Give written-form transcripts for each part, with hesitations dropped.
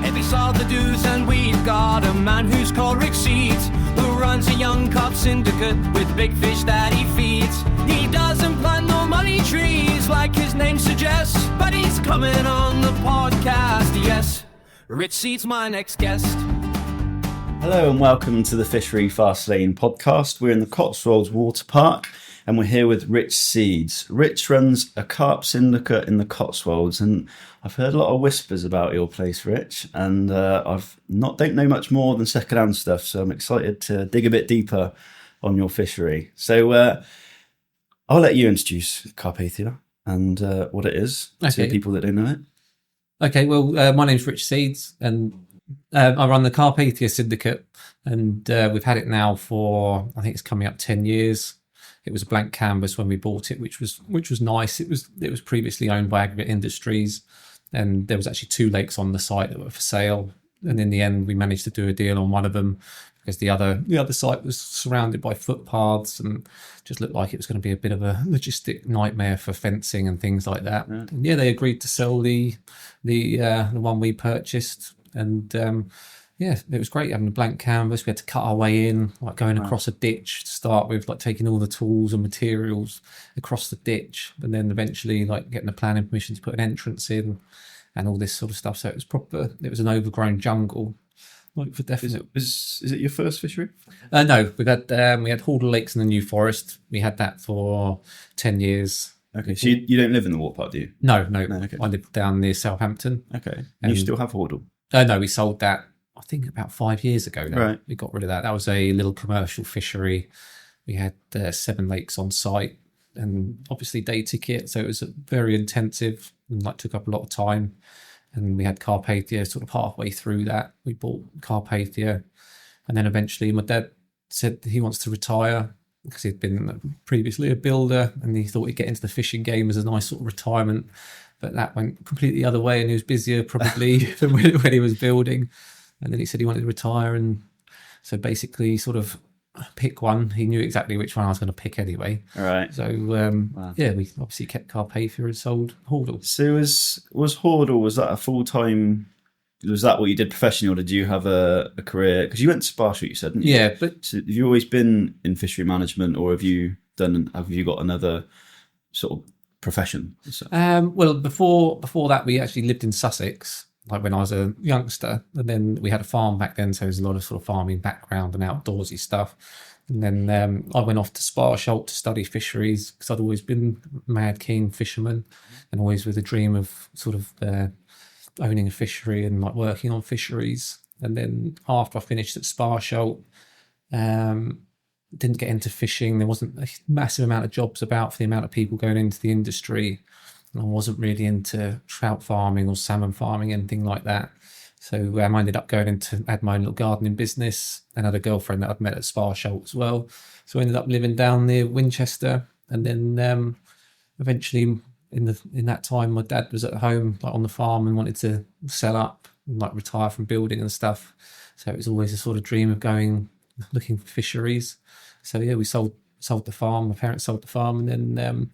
Every saw the do's, and we've got a man who's called Rich Seeds, who runs a young carp syndicate with big fish that he feeds. He doesn't plant no money trees like his name suggests, but he's coming on the podcast, yes. Rich Seeds, my next guest. Hello and welcome to the Fishery Fast Lane podcast. We're in the Cotswolds waterpark and we're here with Rich Seeds. Rich runs a carp syndicate in the Cotswolds, and I've heard a lot of whispers about your place, Rich, and don't know much more than second-hand stuff, so I'm excited to dig a bit deeper on your fishery. So I'll let you introduce Carpathia and what it is to the people that don't know it. Okay, well, my name's Rich Seeds, and I run the Carpathia syndicate, and we've had it now for, I think it's coming up 10 years. It was a blank canvas when we bought it, which was nice. It was previously owned by Aggregate Industries, and there was actually 2 lakes on the site that were for sale. And in the end, we managed to do a deal on one of them because the other site was surrounded by footpaths and just looked like it was going to be a bit of a logistic nightmare for fencing and things like that. Yeah. And they agreed to sell the one we purchased. And it was great having a blank canvas. We had to cut our way in, like going across a ditch to start with, like taking all the tools and materials across the ditch, and then eventually like getting the planning permission to put an entrance in and all this sort of stuff. So it was proper. It was an overgrown jungle, like for definite. Is it your first fishery? No, we had Hordle Lakes in the New Forest. We had that for 10 years. Okay, so you don't live in the waterpark, do you? No. Okay. I live down near Southampton. Okay, and you still have Hordle? No, we sold that, I think, about 5 years ago now. Right. We got rid of that. That was a little commercial fishery. We had 7 lakes on site and obviously day ticket. So it was very intensive and took up a lot of time. And we had Carpathia sort of halfway through that. We bought Carpathia. And then eventually my dad said he wants to retire because he'd been previously a builder and he thought he'd get into the fishing game as a nice sort of retirement. But that went completely the other way, and he was busier probably than when he was building. And then he said he wanted to retire, and so basically sort of pick one. He knew exactly which one I was going to pick anyway. All right. So we obviously kept Carpathia and sold Hordle. So was Hordle, was that a full-time? Was that what you did professionally, or did you have a career? Because you went to Sparshoot, you said, didn't you? Yeah, but so have you always been in fishery management, or have you got another sort of profession? Well, before that, we actually lived in Sussex, like when I was a youngster, and then we had a farm back then, so there was a lot of sort of farming background and outdoorsy stuff. And then I went off to Sparshoot to study fisheries because I'd always been a mad keen fisherman, and always with a dream of sort of owning a fishery and like working on fisheries. And then after I finished at Sparshoot, didn't get into fishing. There wasn't a massive amount of jobs about for the amount of people going into the industry. And I wasn't really into trout farming or salmon farming, anything like that. So I ended up had my own little gardening business, and had a girlfriend that I'd met at Sparshoot as well. So I ended up living down near Winchester. And then eventually in that time, my dad was at home, like on the farm, and wanted to sell up and like retire from building and stuff. So it was always a sort of dream of looking for fisheries. So we sold the farm. My parents sold the farm, and then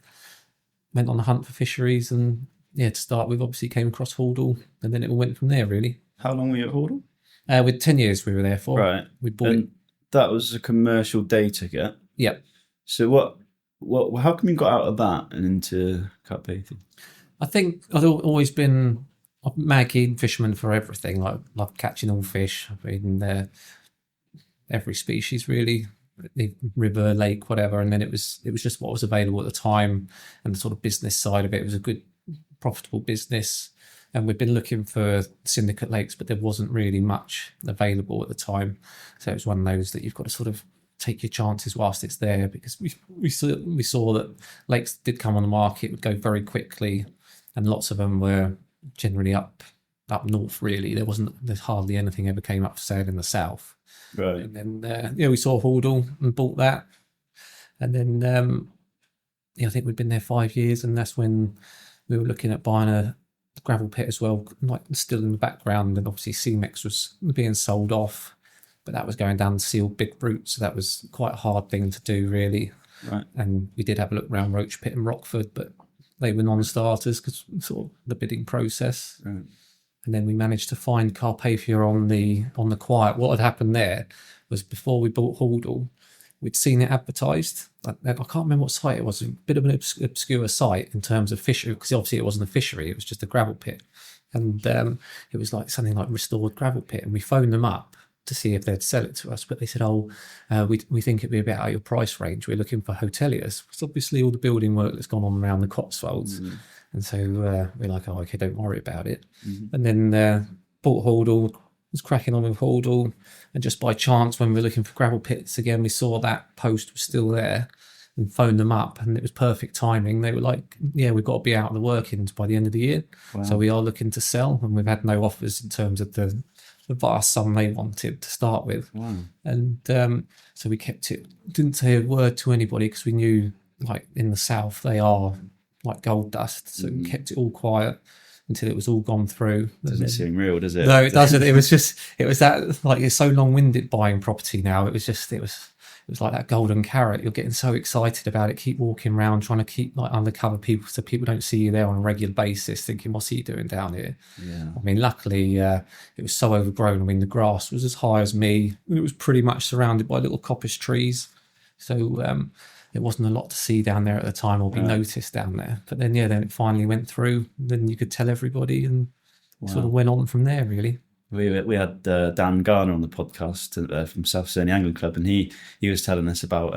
went on the hunt for fisheries. And to start with, obviously came across Hordle, and then it all went from there really. How long were you at Hordle? With 10 years we were there for. Right. We bought it. That was a commercial day ticket. Yep. So what? How come you got out of that and into Carpathia? I think I've always been a mad keen fisherman for everything. Like love catching all fish. I've been every species really, river, lake, whatever. And then it was just what was available at the time, and the sort of business side of it was a good, profitable business. And we'd been looking for syndicate lakes, but there wasn't really much available at the time. So it was one of those that you've got to sort of take your chances whilst it's there, because we saw that lakes did come on the market, would go very quickly, and lots of them were generally up north really. There's hardly anything ever came up for sale in the south. Right. And then we saw Hordle and bought that. And then I think we'd been there 5 years, and that's when we were looking at buying a gravel pit as well, like still in the background. And obviously CMEX was being sold off, but that was going down sealed big route, so that was quite a hard thing to do really. Right. And we did have a look around Roach Pit and Rockford, but they were non-starters because sort of the bidding process. Right. and then we managed to find Carpathia on the quiet. What had happened there was before we bought Hordle, we'd seen it advertised. I can't remember what site it was. A bit of an obscure site in terms of fishery, because obviously it wasn't a fishery, it was just a gravel pit. And it was like something like restored gravel pit. And we phoned them up to see if they'd sell it to us. But they said, we think it'd be a bit out of your price range. We're looking for hoteliers. It's obviously all the building work that's gone on around the Cotswolds. And so we're like, oh, okay, don't worry about it. And then bought Hordle, was cracking on with Hordle. And just by chance, when we were looking for gravel pits again, we saw that post was still there and phoned them up, and it was perfect timing. They were like, yeah, we've got to be out of the workings by the end of the year. Wow. So we are looking to sell, and we've had no offers in terms of the vast sum they wanted to start with. Wow. And so we kept it, didn't say a word to anybody, because we knew, like, in the south, they are like gold dust. So we kept it all quiet until it was all gone through. Doesn't seem real, does it? No, it doesn't. It was that, like, it's so long-winded buying property now. It was like that golden carrot. You're getting so excited about it. Keep walking around, trying to keep like undercover people, so people don't see you there on a regular basis, thinking, what's he doing down here? Yeah. I mean, luckily, it was so overgrown. I mean, the grass was as high as me. It was pretty much surrounded by little coppice trees. So it wasn't a lot to see down there at the time or be noticed down there. But then, then it finally went through. Then you could tell everybody, and sort of went on from there, really. We had Dan Garner on the podcast from South Surney Angling Club, and he was telling us about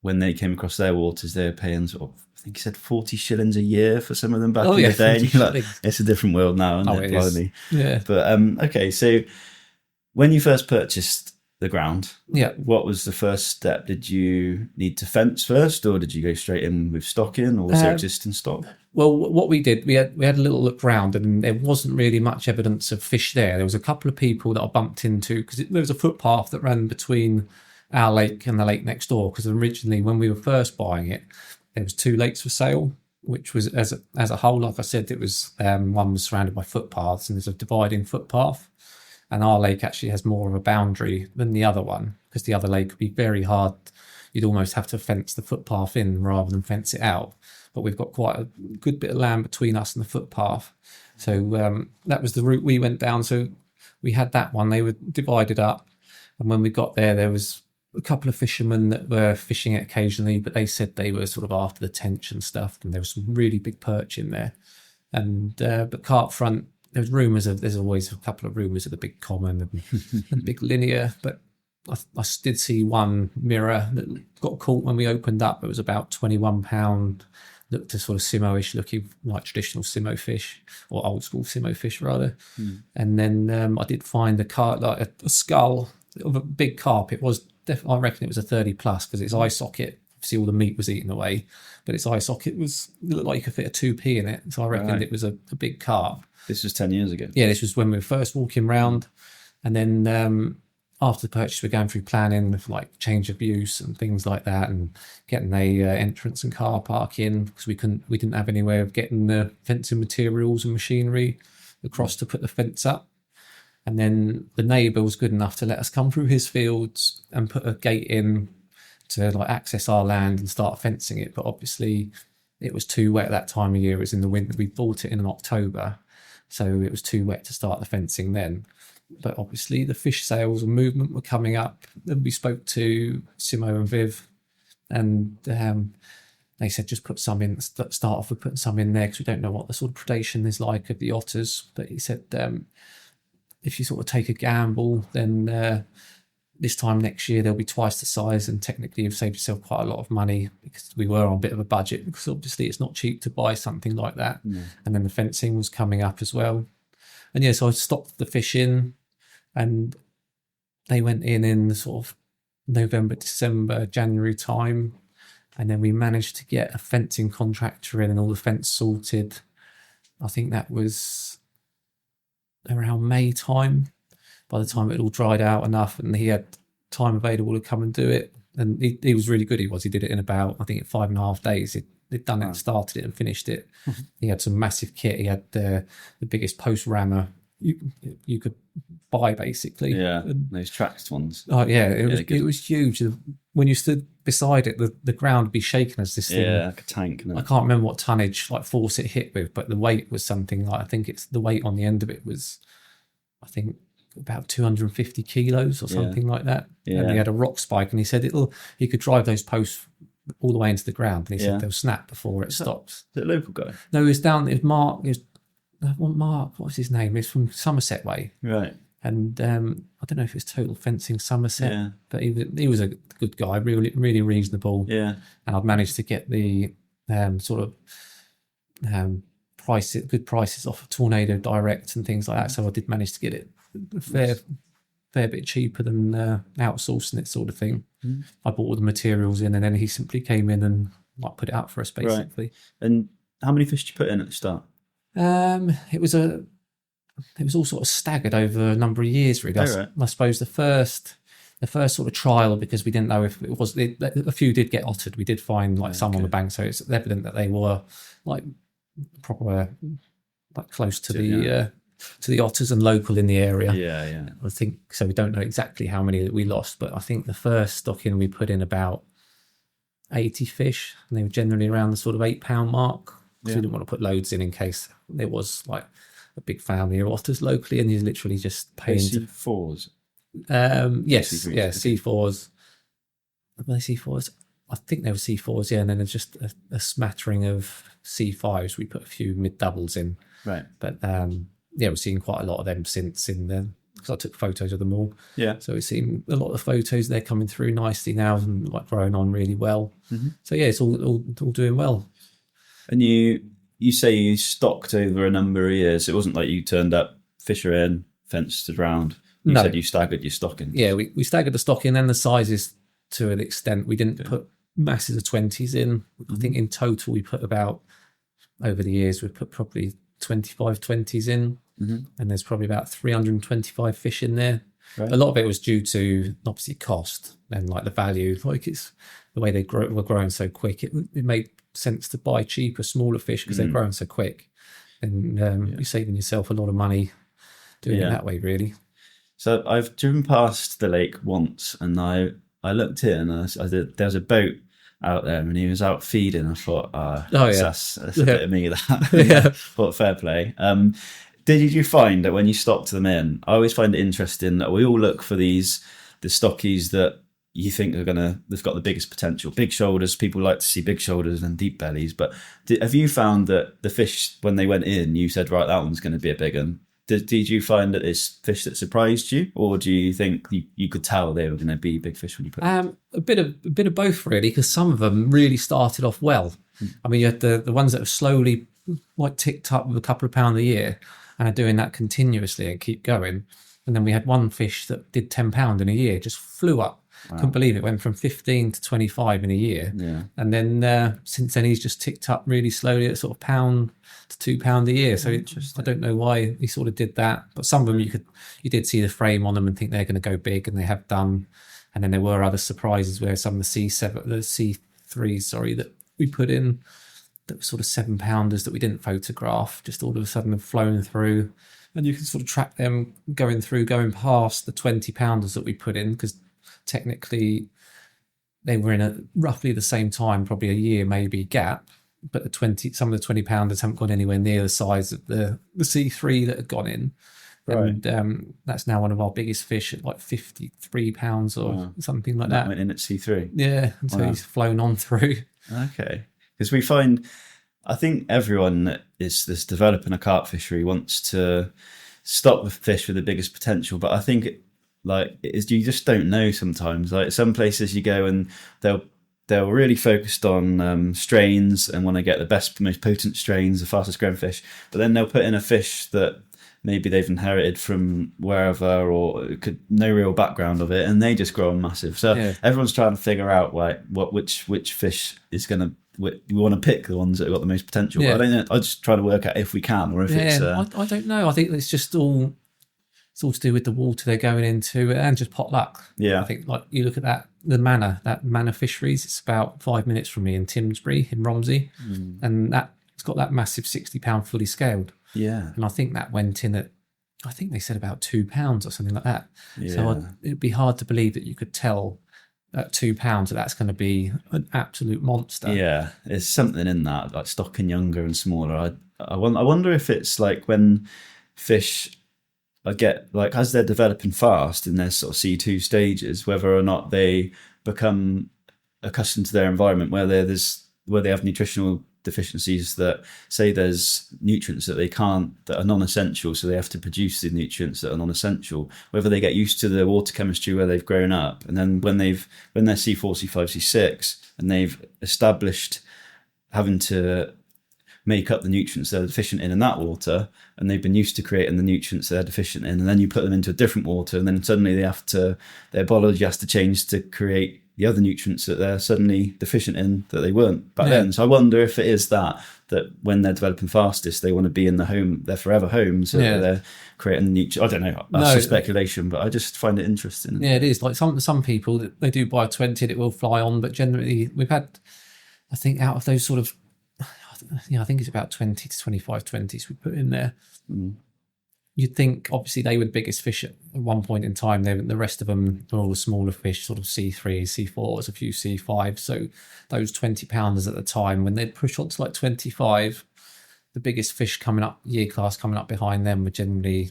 when they came across their waters, they were paying sort of, I think he said 40 shillings a year for some of them back in the day. And you're like, it's a different world now, isn't it? Is. Yeah. But okay, so when you first purchased the ground, what was the first step? Did you need to fence first, or did you go straight in with stock in, or was there existing stock? Well, what we did, we had a little look round, and there wasn't really much evidence of fish there. There was a couple of people that I bumped into, because there was a footpath that ran between our lake and the lake next door. Because originally, when we were first buying it, there was 2 lakes for sale, which was as a whole, like I said, it was one was surrounded by footpaths, and there's a dividing footpath. And our lake actually has more of a boundary than the other one, because the other lake would be very hard. You'd almost have to fence the footpath in rather than fence it out. But we've got quite a good bit of land between us and the footpath. So that was the route we went down. So we had that one. They were divided up. And when we got there was a couple of fishermen that were fishing it occasionally, but they said they were sort of after the tench and stuff. And there was some really big perch in there. And but carp front, there was there's always a couple of rumours of the big common and big linear. But I did see one mirror that got caught when we opened up. It was about £21. Looked a sort of simo-ish looking, like traditional simo fish, or old school simo fish rather. And then I did find a carp, like a skull of a big carp. It was I reckon it was a 30 plus, because its eye socket, obviously all the meat was eaten away, but its eye socket it looked like you could fit a 2p in it. So I reckoned it was a big carp. This was 10 years ago. Yeah, this was when we were first walking round. And then after the purchase, we're going through planning, like change of use and things like that, and getting a entrance and car park in, because we didn't have any way of getting the fencing materials and machinery across to put the fence up. And then the neighbour was good enough to let us come through his fields and put a gate in to like access our land and start fencing it. But obviously it was too wet at that time of year. It was in the winter. We bought it in October, so it was too wet to start the fencing then. But obviously the fish sales and movement were coming up. Then we spoke to Simo and Viv, and they said just put some in, start off with putting some in there, because we don't know what the sort of predation is like of the otters. But he said if you sort of take a gamble, then this time next year they'll be twice the size, and technically you've saved yourself quite a lot of money, because we were on a bit of a budget, because obviously it's not cheap to buy something like that. And then the fencing was coming up as well. And so I stopped the fishing, and they went in the sort of November, December, January time. And then we managed to get a fencing contractor in and all the fence sorted. I think that was around May time, by the time it all dried out enough and he had time available to come and do it. And he was really good. He did it in about, I think, 5.5 days. He'd done it, started it and finished it. He had some massive kit. He had the biggest post rammer you could by basically. Yeah, those tracked ones. Oh yeah, it good. was huge. When you stood beside it, the ground would be shaken as this thing. Yeah, like a tank. No? I can't remember what tonnage, like force it hit with, but the weight was something like, I think it's the weight on the end of it was, I think, about 250 kilos or something like that. Yeah. And he had a rock spike, and he said he could drive those posts all the way into the ground, and he said they'll snap before it stops. Is it a local guy? No, it was Mark. Mark, what was his name? He's from Somerset way. Right. And I don't know if it's Total Fencing Somerset, but he was a good guy, really, really reasonable. Yeah. And I'd managed to get the sort of good prices off of Tornado Direct and things like that. So I did manage to get it a fair bit cheaper than outsourcing it, sort of thing. Mm. I bought all the materials in, and then he simply came in and like put it out for us, basically. Right. And how many fish did you put in at the start? It was all sort of staggered over a number of years, really. I suppose the first sort of trial, because we didn't know if it was, a few did get ottered. We did find like some on the bank, so it's evident that they were like proper, like close to the otters and local in the area. Yeah. I think so. We don't know exactly how many that we lost, but I think the first stocking we put in about 80 fish, and they were generally around the sort of £8 mark. We didn't want to put loads in case there was like a big family of otters locally, and you're literally just paying C4s. Yes, C3s. yeah, C4s. Were they C4s? I think they were C4s, yeah, and then there's just a smattering of C5s. We put a few mid doubles in, right? But we've seen quite a lot of them since in then, because I took photos of them all. Yeah, so we've seen a lot of the photos. They're coming through nicely now and like growing on really well. Mm-hmm. So yeah, it's all doing well. And you say you stocked over a number of years. It wasn't like you turned up, fisher in, fenced around. You said you staggered your stocking. Yeah, we staggered the stocking and the sizes to an extent. We didn't put masses of 20s in. I think in total we put about, over the years, we put probably 25 20s in. Mm-hmm. And there's probably about 325 fish in there. Right. A lot of it was due to obviously cost and like the value. Like it's the way were growing so quick. It made sense to buy cheaper, smaller fish because they're growing so quick, and you're saving yourself a lot of money doing it that way, really. So I've driven past the lake once, and I looked in, and there was a boat out there, and he was out feeding. I thought, that's a bit of me. That thought fair play. Did you find that when you stocked them in? I always find it interesting that we all look for the stockies that you think they've got the biggest potential. Big shoulders, people like to see big shoulders and deep bellies. But have you found that the fish, when they went in, you said, right, that one's going to be a big one? Did you find that it's fish that surprised you, or do you think you could tell they were going to be big fish when you put them? A bit of both, really, because some of them really started off well. I mean, you had the ones that have slowly like ticked up with a couple of pounds a year and are doing that continuously and keep going. And then we had one fish that did £10 in a year, just flew up. Wow. Couldn't believe it. Went from 15 to 25 in a year. Yeah. And then since then he's just ticked up really slowly at sort of £1 to £2 a year. So I don't know why he sort of did that. But some of them you did see the frame on them and think they're going to go big, and they have done. And then there were other surprises where some of the C3s, that we put in, that were sort of £7-pounders that we didn't photograph, just all of a sudden have flown through. And you can sort of track them going past the 20-pounders that we put in, because technically they were in at roughly the same time, probably a year maybe gap, but some of the 20-pounders haven't gone anywhere near the size of the C3 that had gone in. Right. And that's now one of our biggest fish at like £53 or something like that. Went in at C3. Yeah, and so he's flown on through. Okay, because we find, I think everyone that is developing a carp fishery wants to stock the fish with the biggest potential, but I think you just don't know sometimes. Like some places you go and they're really focused on strains and want to get the best, most potent strains, the fastest growing fish, but then they'll put in a fish that maybe they've inherited from wherever or no real background of it, and they just grow massive. So everyone's trying to figure out like which fish is going to. We want to pick the ones that have got the most potential. Yeah. But I don't know. I just try to work out if we can or if it's. I don't know. I think it's just all. It's all to do with the water they're going into and just pot luck. Yeah. I think like you look at that manor fisheries. It's about 5 minutes from me in Timsbury in Romsey, and it's got that massive £60 fully scaled. Yeah. And I think that went in at I think they said about £2 or something like that. Yeah. So it'd be hard to believe that you could tell at £2 that that's going to be an absolute monster. Yeah, there's something in that, like stocking younger and smaller. I wonder if it's like when fish get like as they're developing fast in their sort of C2 stages, whether or not they become accustomed to their environment where they have nutritional deficiencies, that say there's nutrients that they can't, that are non-essential, so they have to produce the nutrients that are non-essential, whether they get used to the water chemistry where they've grown up, and then when they're C4, C5, C6 and they've established having to make up the nutrients they're deficient in that water, and they've been used to creating the nutrients they're deficient in, and then you put them into a different water, and then suddenly their biology has to change to create the other nutrients that they're suddenly deficient in that they weren't back then. So I wonder if it is that when they're developing fastest, they want to be in their forever home, so that they're creating the nutrients. I don't know, that's just speculation, but I just find it interesting. Yeah, it is. Like some people, they do buy 20 and it will fly on, but generally we've had, I think out of those sort of, I think it's about 20 to 25 20s we put in there. You'd think, obviously, they were the biggest fish at one point in time. The rest of them were all the smaller fish, sort of C3, C4s, a few C5s. So those 20-pounders at the time, when they'd push on to like 25, the biggest fish year class coming up behind them were generally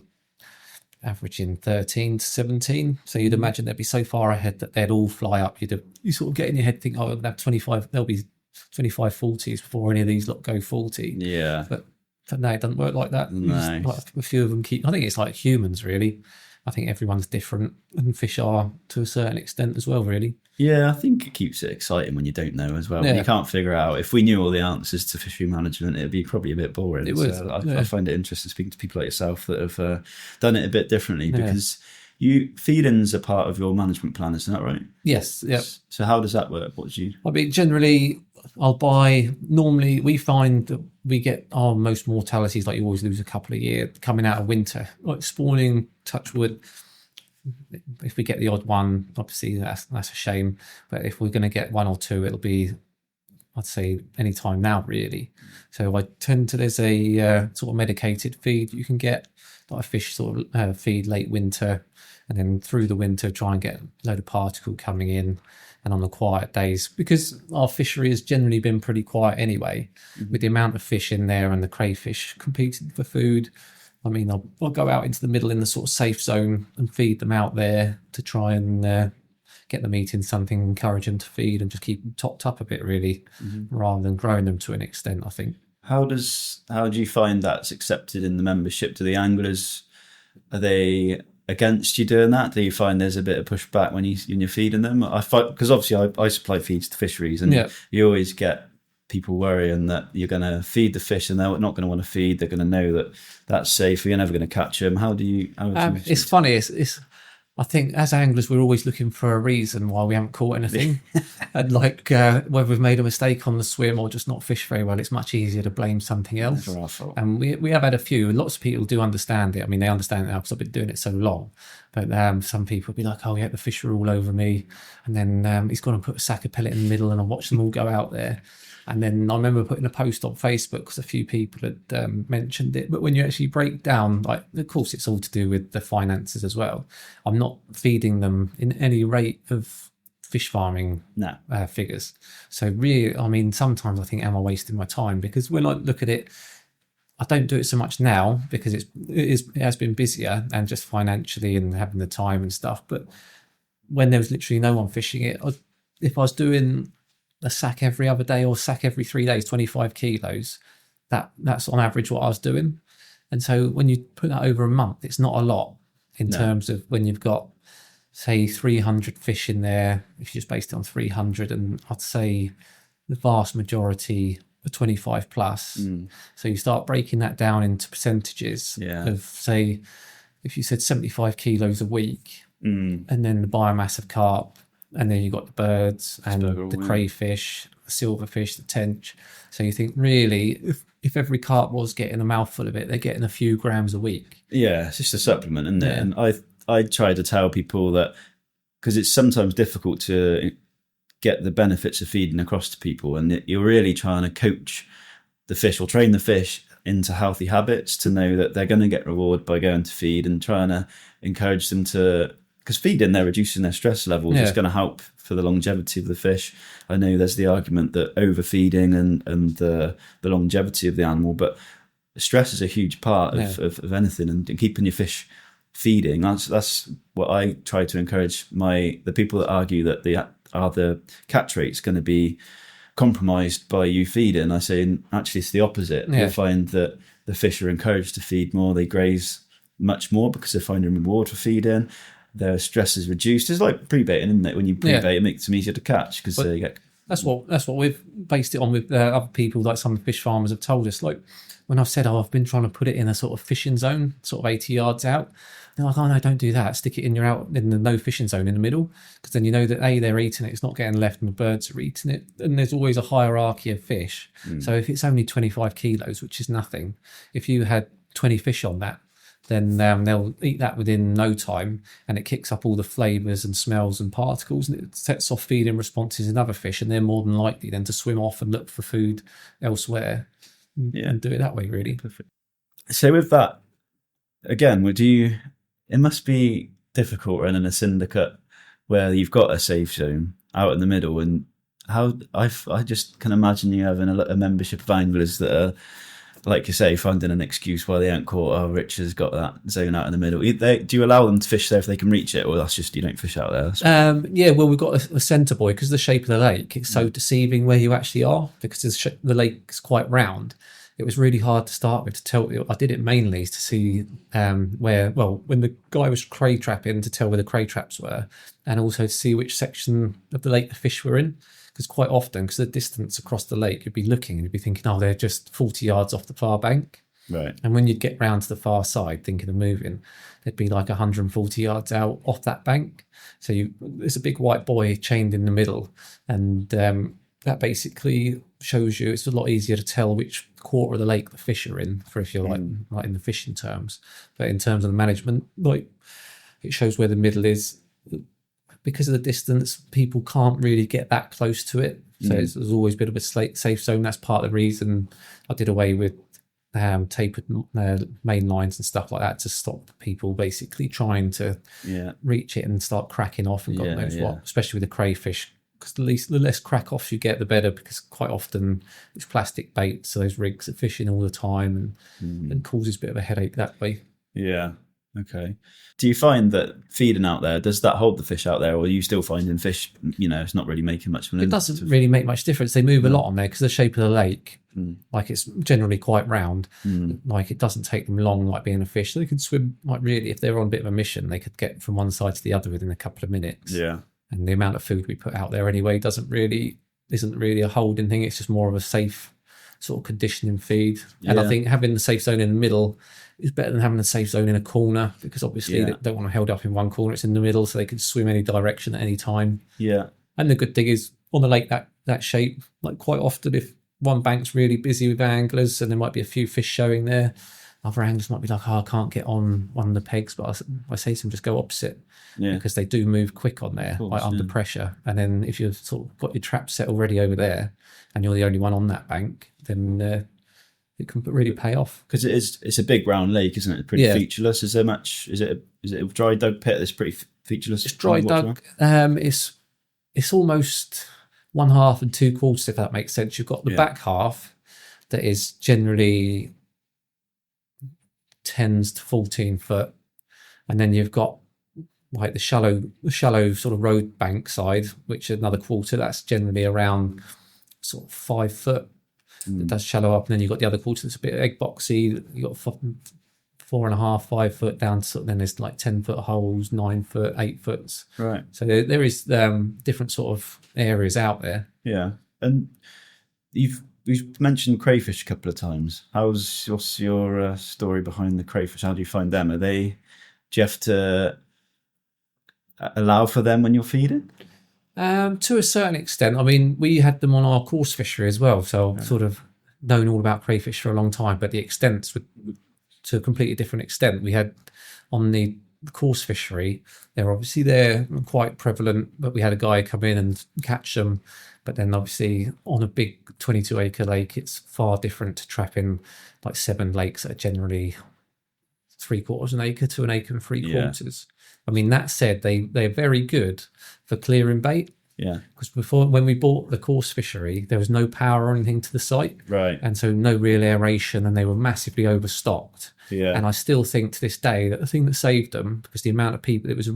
averaging 13 to 17. So you'd imagine they'd be so far ahead that they'd all fly up. You sort of get in your head, think, oh, they'll have 25, there'll be 25 40s before any of these lot go 40. Yeah. But no, it doesn't work like that. No. Like a few of them I think it's like humans, really. I think everyone's different, and fish are to a certain extent as well, really. Yeah, I think it keeps it exciting when you don't know as well. Yeah. You can't figure out. If we knew all the answers to fishery management, it'd be probably a bit boring. It would. So I find it interesting speaking to people like yourself that have done it a bit differently, because feeding's a part of your management plan, isn't that right? Yes. Yep. So how does that work? I mean, generally, normally we find that we get our most mortalities, like you always lose a couple a year, coming out of winter, like spawning, touch wood. If we get the odd one, obviously that's a shame. But if we're going to get one or two, it'll be, I'd say, any time now, really. So there's a sort of medicated feed you can get, like a fish sort of feed late winter, and then through the winter try and get a load of particle coming in. And on the quiet days, because our fishery has generally been pretty quiet anyway, with the amount of fish in there and the crayfish competing for food. I mean, I'll go out into the middle in the sort of safe zone and feed them out there to try and get them eating something, encourage them to feed, and just keep them topped up a bit, really, rather than growing them to an extent, I think. How do you find that's accepted in the membership? Do the anglers, are they against you doing that? Do you find there's a bit of pushback when you're feeding them? Because obviously I supply feeds to fisheries, and you always get people worrying that you're going to feed the fish and they're not going to want to feed. They're going to know that that's safe. You're never going to catch them. How do you? It's funny. It's I think as anglers, we're always looking for a reason why we haven't caught anything. And like whether we've made a mistake on the swim or just not fished very well, it's much easier to blame something else. Never our fault. And we have had a few. Lots of people do understand it. I mean, they understand it now because I've been doing it so long. But some people be like, oh, yeah, the fish are all over me. And then he's gone and put a sack of pellet in the middle and I watch them all go out there. And then I remember putting a post on Facebook because a few people had mentioned it. But when you actually break down, like, of course, it's all to do with the finances as well. I'm not feeding them in any rate of fish farming figures. So really, I mean, sometimes I think, am I wasting my time? Because when I look at it, I don't do it so much now because it has been busier and just financially and having the time and stuff. But when there was literally no one fishing it, if I was doing a sack every other day or sack every 3 days, 25 kilos, that's on average what I was doing. And so when you put that over a month, it's not a lot in terms of when you've got, say, 300 fish in there, if you just based it on 300, and I'd say the vast majority are 25 plus. So you start breaking that down into percentages of, say, if you said 75 kilos a week, and then the biomass of carp, and then you've got the birds and the crayfish, the silverfish, the tench. So you think, really, if every carp was getting a mouthful of it, they're getting a few grams a week. Yeah, it's just a supplement, isn't it? And I try to tell people that, because it's sometimes difficult to get the benefits of feeding across to people, and you're really trying to coach the fish or train the fish into healthy habits, to know that they're going to get reward by going to feed, and trying to encourage them to, because feeding, they're reducing their stress levels. It's going to help for the longevity of the fish. I know there's the argument that overfeeding and the longevity of the animal, but stress is a huge part of anything, and keeping your fish feeding. That's what I try to encourage the people that argue that the catch rate's going to be compromised by you feeding. I say actually it's the opposite. You'll find that the fish are encouraged to feed more. They graze much more because they're finding reward for feeding. Their stress is reduced. It's like pre-baiting, isn't it? When you pre-bait, it makes them easier to catch because you get. That's what we've based it on with other people, like some fish farmers have told us. Like when I've said, I've been trying to put it in a sort of fishing zone, sort of 80 yards out. They're like, oh no, don't do that. Stick it in the no fishing zone in the middle, because then you know that they're eating it, it's not getting left, and the birds are eating it. And there's always a hierarchy of fish. So if it's only 25 kilos, which is nothing, if you had 20 fish on that, then they'll eat that within no time, and it kicks up all the flavours and smells and particles, and it sets off feeding responses in other fish, and they're more than likely then to swim off and look for food elsewhere and do it that way, really. Perfect. So with that, again, it must be difficult running a syndicate where you've got a safe zone out in the middle, and I just can imagine you having a membership of anglers that are, like you say, finding an excuse why they aren't caught. Oh, Rich has got that zone out in the middle. Do you allow them to fish there if they can reach it, or that's just you don't fish out there? Well, we've got a centre buoy because of the shape of the lake. It's so deceiving where you actually are, because the lake is quite round. It was really hard to start with to tell. I did it mainly to see when the guy was cray trapping, to tell where the cray traps were, and also to see which section of the lake the fish were in. Because quite often, because the distance across the lake, you'd be looking and you'd be thinking, oh, they're just 40 yards off the far bank. Right. And when you'd get round to the far side thinking of moving, they'd be like 140 yards out off that bank. So there's a big white buoy chained in the middle, and that basically shows you it's a lot easier to tell which quarter of the lake the fish are in, for if you're like in the fishing terms. But in terms of the management, like it shows where the middle is. Because of the distance, people can't really get that close to it. So there's always a bit of a safe zone. That's part of the reason I did away with tapered main lines and stuff like that, to stop people basically trying to reach it and start cracking off and God knows what, especially with the crayfish. Because the less crack offs you get, the better, because quite often it's plastic bait, so those rigs are fishing all the time and causes a bit of a headache that way. Yeah. Okay. Do you find that feeding out there, does that hold the fish out there, or are you still finding fish, it's not really making much of an impact? It doesn't really make much difference. They move a lot on there because the shape of the lake, like it's generally quite round. Like it doesn't take them long, like being a fish. They could swim, like really, if they were on a bit of a mission, they could get from one side to the other within a couple of minutes. Yeah. And the amount of food we put out there anyway isn't really a holding thing. It's just more of a safe sort of conditioning feed. And I think having the safe zone in the middle is better than having a safe zone in a corner, because obviously they don't want to held up in one corner. It's in the middle, so they can swim any direction at any time. Yeah. And the good thing is on the lake, that shape, like quite often if one bank's really busy with anglers and there might be a few fish showing there, other anglers might be like, oh, I can't get on one of the pegs, but I say to them, just go opposite, because they do move quick on there, course, like under pressure. And then if you've sort of got your trap set already over there and you're the only one on that bank, then it can really pay off. Because it's a big round lake, isn't it? Pretty featureless. Is there much? Is it a dry dug pit that's pretty featureless? It's dry dug. It's almost 1/2 and 2/4, if that makes sense. You've got the back half that is generally 10 to 14 foot, and then you've got like the shallow sort of road bank side, which is another 1/4. That's generally around sort of 5 foot. It does shallow up, and then you've got the other 1/4 that's a bit egg boxy. You've got 4.5, 5 foot down to, then there's like 10 foot holes, 9 foot, 8 foot. Right. So there is different sort of areas out there. Yeah. And you've mentioned crayfish a couple of times. What's your story behind the crayfish? How do you find them? Do you have to allow for them when you're feeding? To a certain extent. I mean, we had them on our course fishery as well, so I've sort of known all about crayfish for a long time, but the extents were to a completely different extent. We had on the the course fishery, they're obviously there quite prevalent, but we had a guy come in and catch them. But then obviously on a big 22-acre lake, it's far different to trapping like 7 lakes that are generally 3/4 an acre to an acre and 3/4. I mean, that said, they're very good for clearing bait. Yeah. Because before, when we bought the course fishery, there was no power or anything to the site. Right. And so no real aeration, and they were massively overstocked. Yeah. And I still think to this day that the thing that saved them, because the amount of people, it's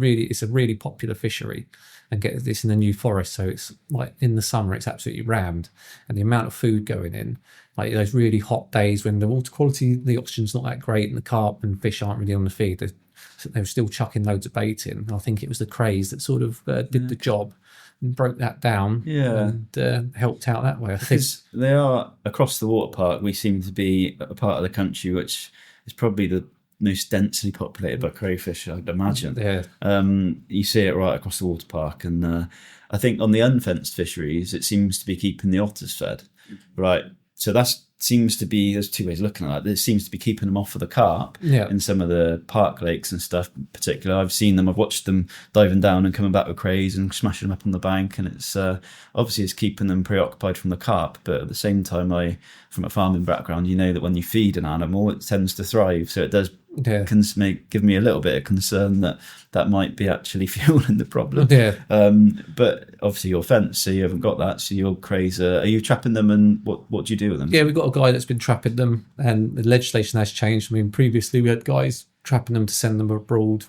a really popular fishery, and get this in the New Forest. So it's like in the summer, it's absolutely rammed, and the amount of food going in, like those really hot days when the water quality, the oxygen's not that great, and the carp and fish aren't really on the feed. They were still chucking loads of bait in. And I think it was the crays that sort of did the job and broke that down. Yeah. And helped out that way. I think. Because they are across the water park. We seem to be a part of the country which is probably the most densely populated by crayfish, I'd imagine. Yeah. You see it right across the water park, and I think on the unfenced fisheries, it seems to be keeping the otters fed, right? So that seems to be, there's two ways of looking at that. It seems to be keeping them off of the carp in some of the park lakes and stuff. In particular, I've seen them. I've watched them diving down and coming back with crays and smashing them up on the bank, and it's obviously it's keeping them preoccupied from the carp. But at the same time, from a farming background, you know that when you feed an animal, it tends to thrive. So it does give me a little bit of concern that might be actually fueling the problem. Yeah. But obviously you're fenced, so you haven't got that. So your crays, are you trapping them, and what do you do with them? Yeah, we've got a guy that's been trapping them, and the legislation has changed. I mean, previously we had guys trapping them to send them abroad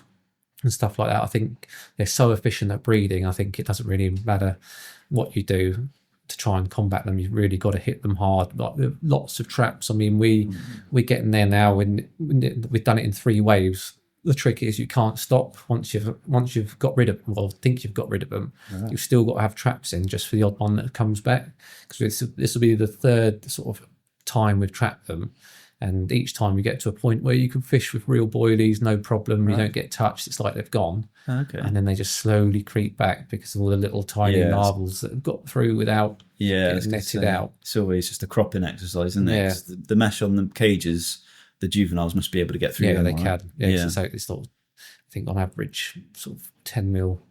and stuff like that. I think they're so efficient at breeding. I think it doesn't really matter what you do to try and combat them. You've really got to hit them hard. Like, there are lots of traps. I mean, we're getting there now. When we've done it in 3 waves. The trick is you can't stop once you've got rid of them. Well, think you've got rid of them. Right. You've still got to have traps in just for the odd one that comes back, because this will be the 3rd sort of time we've trapped them. And each time you get to a point where you can fish with real boilies, no problem. Right. You don't get touched. It's like they've gone. Okay. And then they just slowly creep back because of all the little tiny larvals that have got through without getting netted out. It's always just a cropping exercise, isn't it? Yeah. The mesh on the cages, the juveniles must be able to get through. Yeah, them, they right? can. Yeah. So it's sort of, I think on average, sort of 10 mil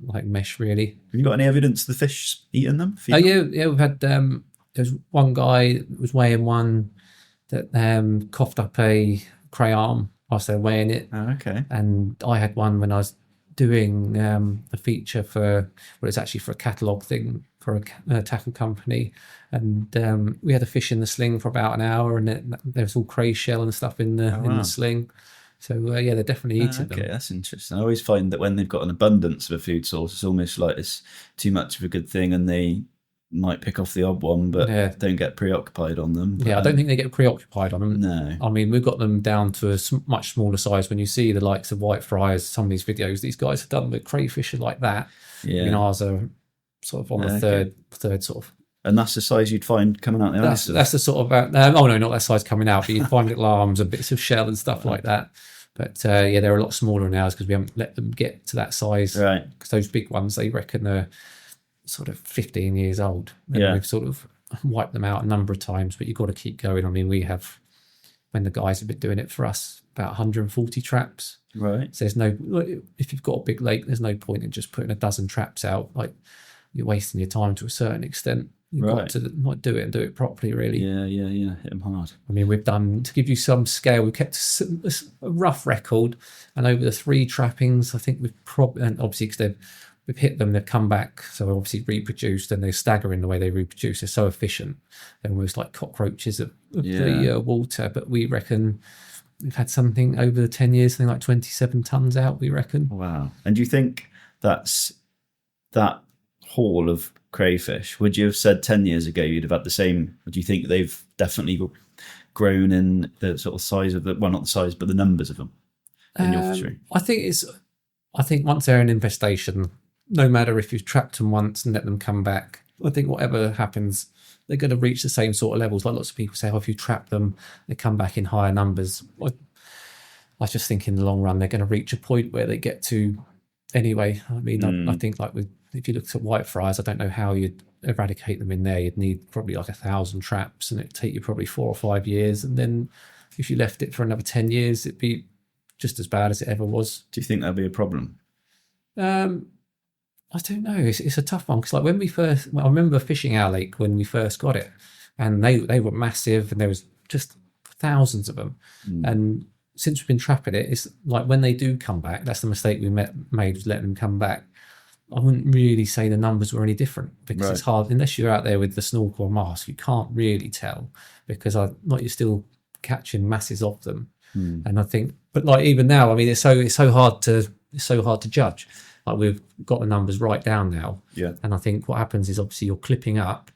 like mesh, really. Have you got any evidence of the fish eating them? Yeah. We've had, there's one guy that was weighing one that coughed up a cray arm whilst they were weighing it. Oh, okay. And I had one when I was doing a feature it's actually for a catalogue thing for a tackle company, and we had a fish in the sling for about an hour, and there was all cray shell and stuff in the sling. So they're definitely eating them. Okay, that's interesting. I always find that when they've got an abundance of a food source, it's almost like it's too much of a good thing, and they might pick off the odd one, but don't get preoccupied on them. But, I don't think they get preoccupied on them. No. I mean, we've got them down to a much smaller size. When you see the likes of white fries, some of these videos these guys have done with crayfish are like that. Yeah. I mean, ours are sort of on the third sort of. And that's the size you'd find coming out the arms? That's the sort of, not that size coming out, but you'd find little arms and bits of shell and stuff like that. But they're a lot smaller now because we haven't let them get to that size. Right. Because those big ones, they reckon are sort of 15 years old. And we've sort of wiped them out a number of times, but you've got to keep going. I mean, we have, when the guys have been doing it for us, about 140 traps. Right. So if you've got a big lake, there's no point in just putting a dozen traps out. Like, you're wasting your time to a certain extent. You've got to not do it and do it properly, really. Yeah. Hit them hard. I mean, we've done, to give you some scale, we've kept a rough record, and over the 3 trappings, I think we've probably, and obviously because we've hit them, they've come back, so obviously reproduced, and they're staggering the way they reproduce. They're so efficient. They're almost like cockroaches of the water, but we reckon we've had something over the 10 years, something like 27 tons out, we reckon. Wow. And do you think that's that haul of crayfish, would you have said 10 years ago you'd have had the same? Or do you think they've definitely grown in the sort of size of not the size, but the numbers of them in your fishery? I think once they're an infestation, no matter if you've trapped them once and let them come back, I think whatever happens, they're going to reach the same sort of levels. Like lots of people say, if you trap them, they come back in higher numbers. I just think in the long run, they're going to reach a point where they get to anyway. I mean, I think if you looked at white fries, I don't know how you'd eradicate them in there. You'd need probably like 1,000 traps, and it'd take you probably 4 or 5 years. And then if you left it for another 10 years, it'd be just as bad as it ever was. Do you think that'll be a problem? I don't know. It's a tough one because like I remember fishing our lake when we first got it, and they were massive, and there was just thousands of them. And since we've been trapping it, it's like when they do come back, that's the mistake we made, was letting them come back. I wouldn't really say the numbers were any different because it's hard unless you're out there with the snorkel or mask. You can't really tell because you're still catching masses of them. And I think, but like even now, I mean, it's so hard to judge. Like we've got the numbers right down now. Yeah. And I think what happens is obviously you're clipping up.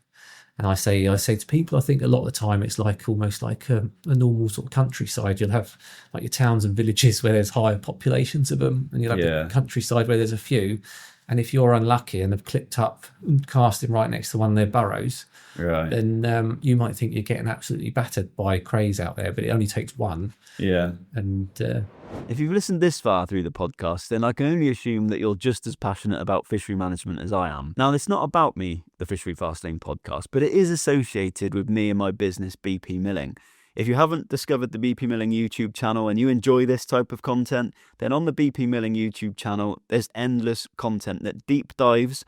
And I say to people, I think a lot of the time it's like almost like a normal sort of countryside. You'll have like your towns and villages where there's higher populations of them, and you'll have the countryside where there's a few. And if you're unlucky and have clipped up and casting right next to one of their burrows, then you might think you're getting absolutely battered by crays out there, but it only takes one. Yeah. And if you've listened this far through the podcast, then I can only assume that you're just as passionate about fishery management as I am. Now, it's not about me, the Fishery Fastlane podcast, but it is associated with me and my business, BP Milling. If you haven't discovered the BP Milling YouTube channel and you enjoy this type of content, then on the BP Milling YouTube channel, there's endless content that deep dives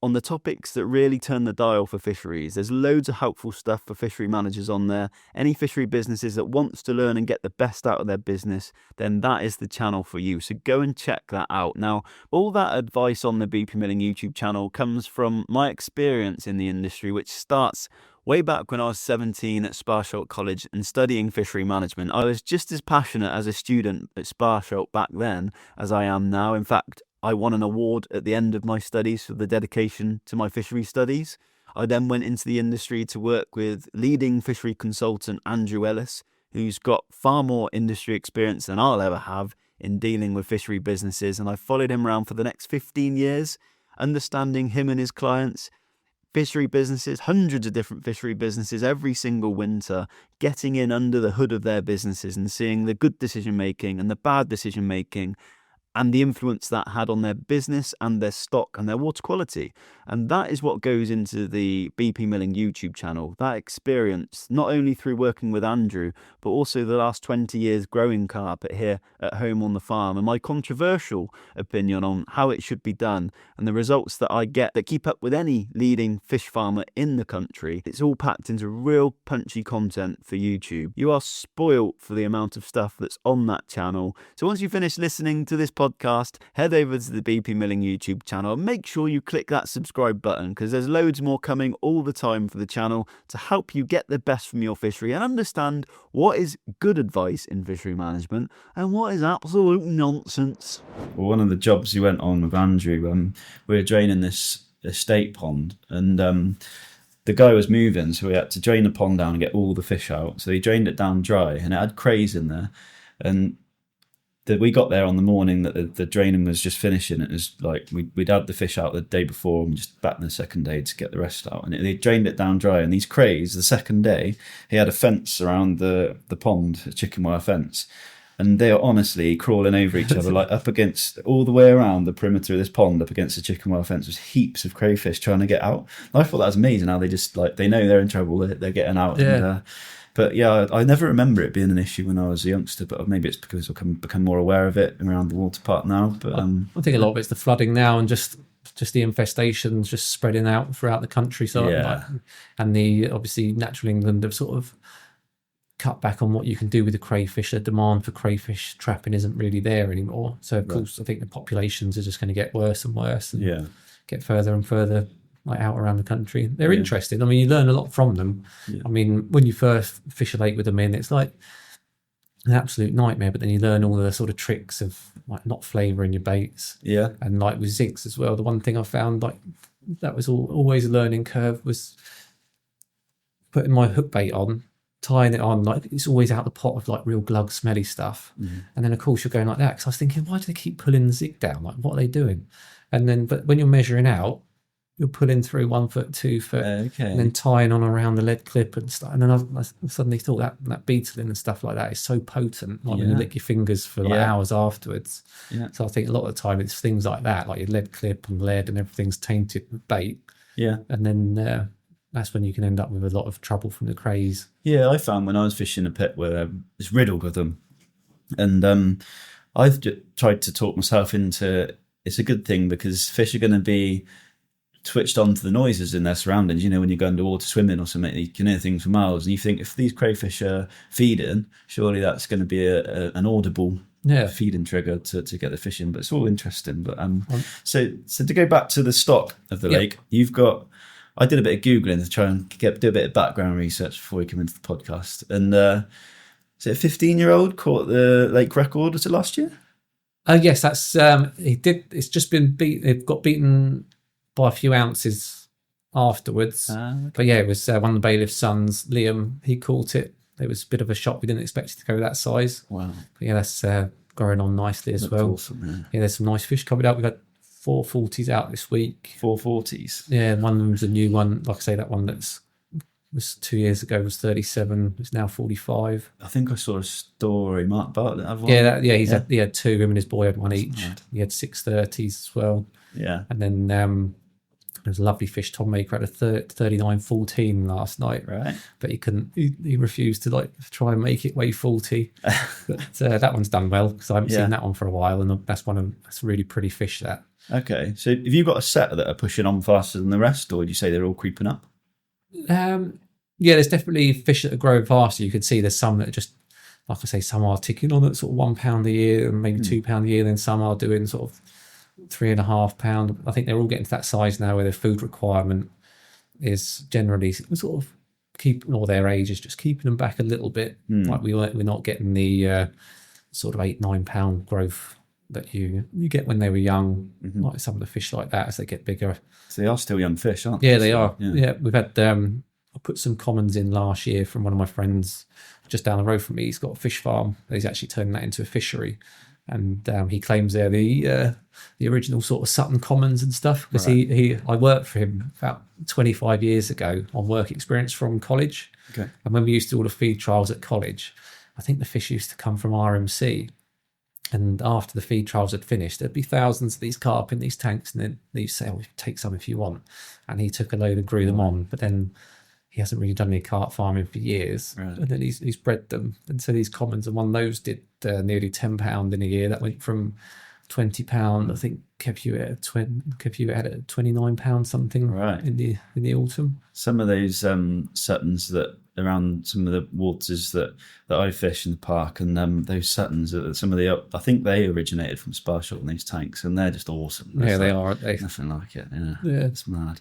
on the topics that really turn the dial for fisheries. There's loads of helpful stuff for fishery managers on there. Any fishery businesses that wants to learn and get the best out of their business, then that is the channel for you. So go and check that out. Now, all that advice on the BP Milling YouTube channel comes from my experience in the industry, which starts way back when I was 17 at Sparsholt College and studying fishery management. I was just as passionate as a student at Sparsholt back then as I am now. In fact, I won an award at the end of my studies for the dedication to my fishery studies. I then went into the industry to work with leading fishery consultant Andrew Ellis, who's got far more industry experience than I'll ever have in dealing with fishery businesses. And I followed him around for the next 15 years, understanding him and his clients, fishery businesses, hundreds of different fishery businesses every single winter, getting in under the hood of their businesses and seeing the good decision making and the bad decision making and the influence that had on their business and their stock and their water quality. And that is what goes into the BP Milling YouTube channel. That experience, not only through working with Andrew, but also the last 20 years growing carp here at home on the farm, and my controversial opinion on how it should be done, and the results that I get that keep up with any leading fish farmer in the country. It's all packed into real punchy content for YouTube. You are spoilt for the amount of stuff that's on that channel. So once you finish listening to this podcast, head over to the BP Milling YouTube channel. Make sure you click that subscribe button, because there's loads more coming all the time for the channel to help you get the best from your fishery and understand what is good advice in fishery management and what is absolute nonsense. Well, one of the jobs you went on with Andrew, we were draining this estate pond, and the guy was moving, so we had to drain the pond down and get all the fish out. So he drained it down dry, and it had crays in there. And we got there on the morning that the draining was just finishing. It was like we'd had the fish out the day before and just back the second day to get the rest out. And they drained it down dry. And these crays, the second day, he had a fence around the pond, a chicken wire fence. And they are honestly crawling over each other, like up against, all the way around the perimeter of this pond, up against the chicken wire fence, was heaps of crayfish trying to get out. And I thought that was amazing how they just, like, they know they're in trouble, they're getting out. Yeah. And, but yeah, I never remember it being an issue when I was a youngster, but maybe it's because I've become more aware of it around the water park now. But I think a lot of it's the flooding now and just the infestations just spreading out throughout the countryside. Yeah. And the obviously Natural England have sort of cut back on what you can do with the crayfish. The demand for crayfish trapping isn't really there anymore. So of course, I think the populations are just going to get worse and worse and get further and further like out around the country. They're interesting. I mean, you learn a lot from them. Yeah. I mean, when you first fish a lake with them in, it's like an absolute nightmare, but then you learn all the sort of tricks of like not flavouring your baits. Yeah. And like with zincs as well, the one thing I found like that was always a learning curve was putting my hook bait on, tying it on, like it's always out the pot of like real glug smelly stuff. And then of course you're going like that, because I was thinking, why do they keep pulling the zig down? Like what are they doing? And then, but when you're measuring out, you're pulling through 1 foot, 2 foot, and then tying on around the lead clip and stuff. And then I suddenly thought that beetling and stuff like that is so potent. Like when you lick your fingers for like hours afterwards. Yeah. So I think a lot of the time it's things like that, like your lead clip and lead and everything's tainted with bait. Yeah. And then that's when you can end up with a lot of trouble from the crays. Yeah, I found when I was fishing a pit where it's riddled with them. And I've tried to talk myself into it's a good thing because fish are going to be twitched on to the noises in their surroundings. You know, when you go underwater swimming or something, you can hear things for miles, and you think if these crayfish are feeding, surely that's going to be an audible feeding trigger to get the fish in. But it's all interesting. But so to go back to the stock of the lake, you've got. I did a bit of Googling to try and do a bit of background research before we come into the podcast. And is it a 15-year-old caught the lake record? Was it last year? Yes, that's he did. It's just been it got beaten by a few ounces afterwards. Okay. But yeah, it was one of the bailiff's sons, Liam. He caught it. It was a bit of a shock. We didn't expect it to go that size. Wow. But yeah, that's growing on nicely as well. Awesome, yeah, there's some nice fish coming out. We've had 440s out this week. 440s. Yeah, one of them's a new one. Like I say, that one was 2 years ago was 37. It's now 45. I think I saw a story. Mark Bartlett had one. Yeah, he had two. Him and his boy had one each. Mad. He had 630s as well. Yeah. And then there's a lovely fish. Tom Maker had a 39.14 last night. Right. But he couldn't. He refused to try and make it weigh 40. But that one's done well because I haven't seen that one for a while, and that's a really pretty fish. That. Okay, so have you got a set that are pushing on faster than the rest, or would you say they're all creeping up? Yeah, there's definitely fish that are growing faster. You can see there's some that are just, like I say, some are ticking on at sort of £1 a year and maybe £2 a year. Then some are doing sort of £3.5. I think they're all getting to that size now where their food requirement is generally sort of or their age is just keeping them back a little bit. Like we're not getting the sort of £8-9 growth that you get when they were young, like some of the fish like that as they get bigger. So they are still young fish, aren't they? Yeah, they are. Yeah, we've had I put some commons in last year from one of my friends just down the road from me. He's got a fish farm. He's actually turning that into a fishery, and he claims they're the original sort of Sutton commons and stuff because I worked for him about 25 years ago on work experience from college. Okay. And when we used to do all the feed trials at college, I think the fish used to come from RMC. And after the feed trials had finished, there'd be thousands of these carp in these tanks, and then they'd say, "Oh, take some if you want." And he took a load and grew them on, but then he hasn't really done any carp farming for years. Right. And then he's bred them, and so these commons, and one of those did nearly £10 in a year. That went from £20, I think, kept you at £29 something. Right. in the autumn. Some of those Suttons that around some of the waters that I fish in the park, and those Suttons, some of the I think they originated from Sparshot in these tanks, and they're just awesome. Yeah, they are. They Nothing like it. Yeah, it's mad.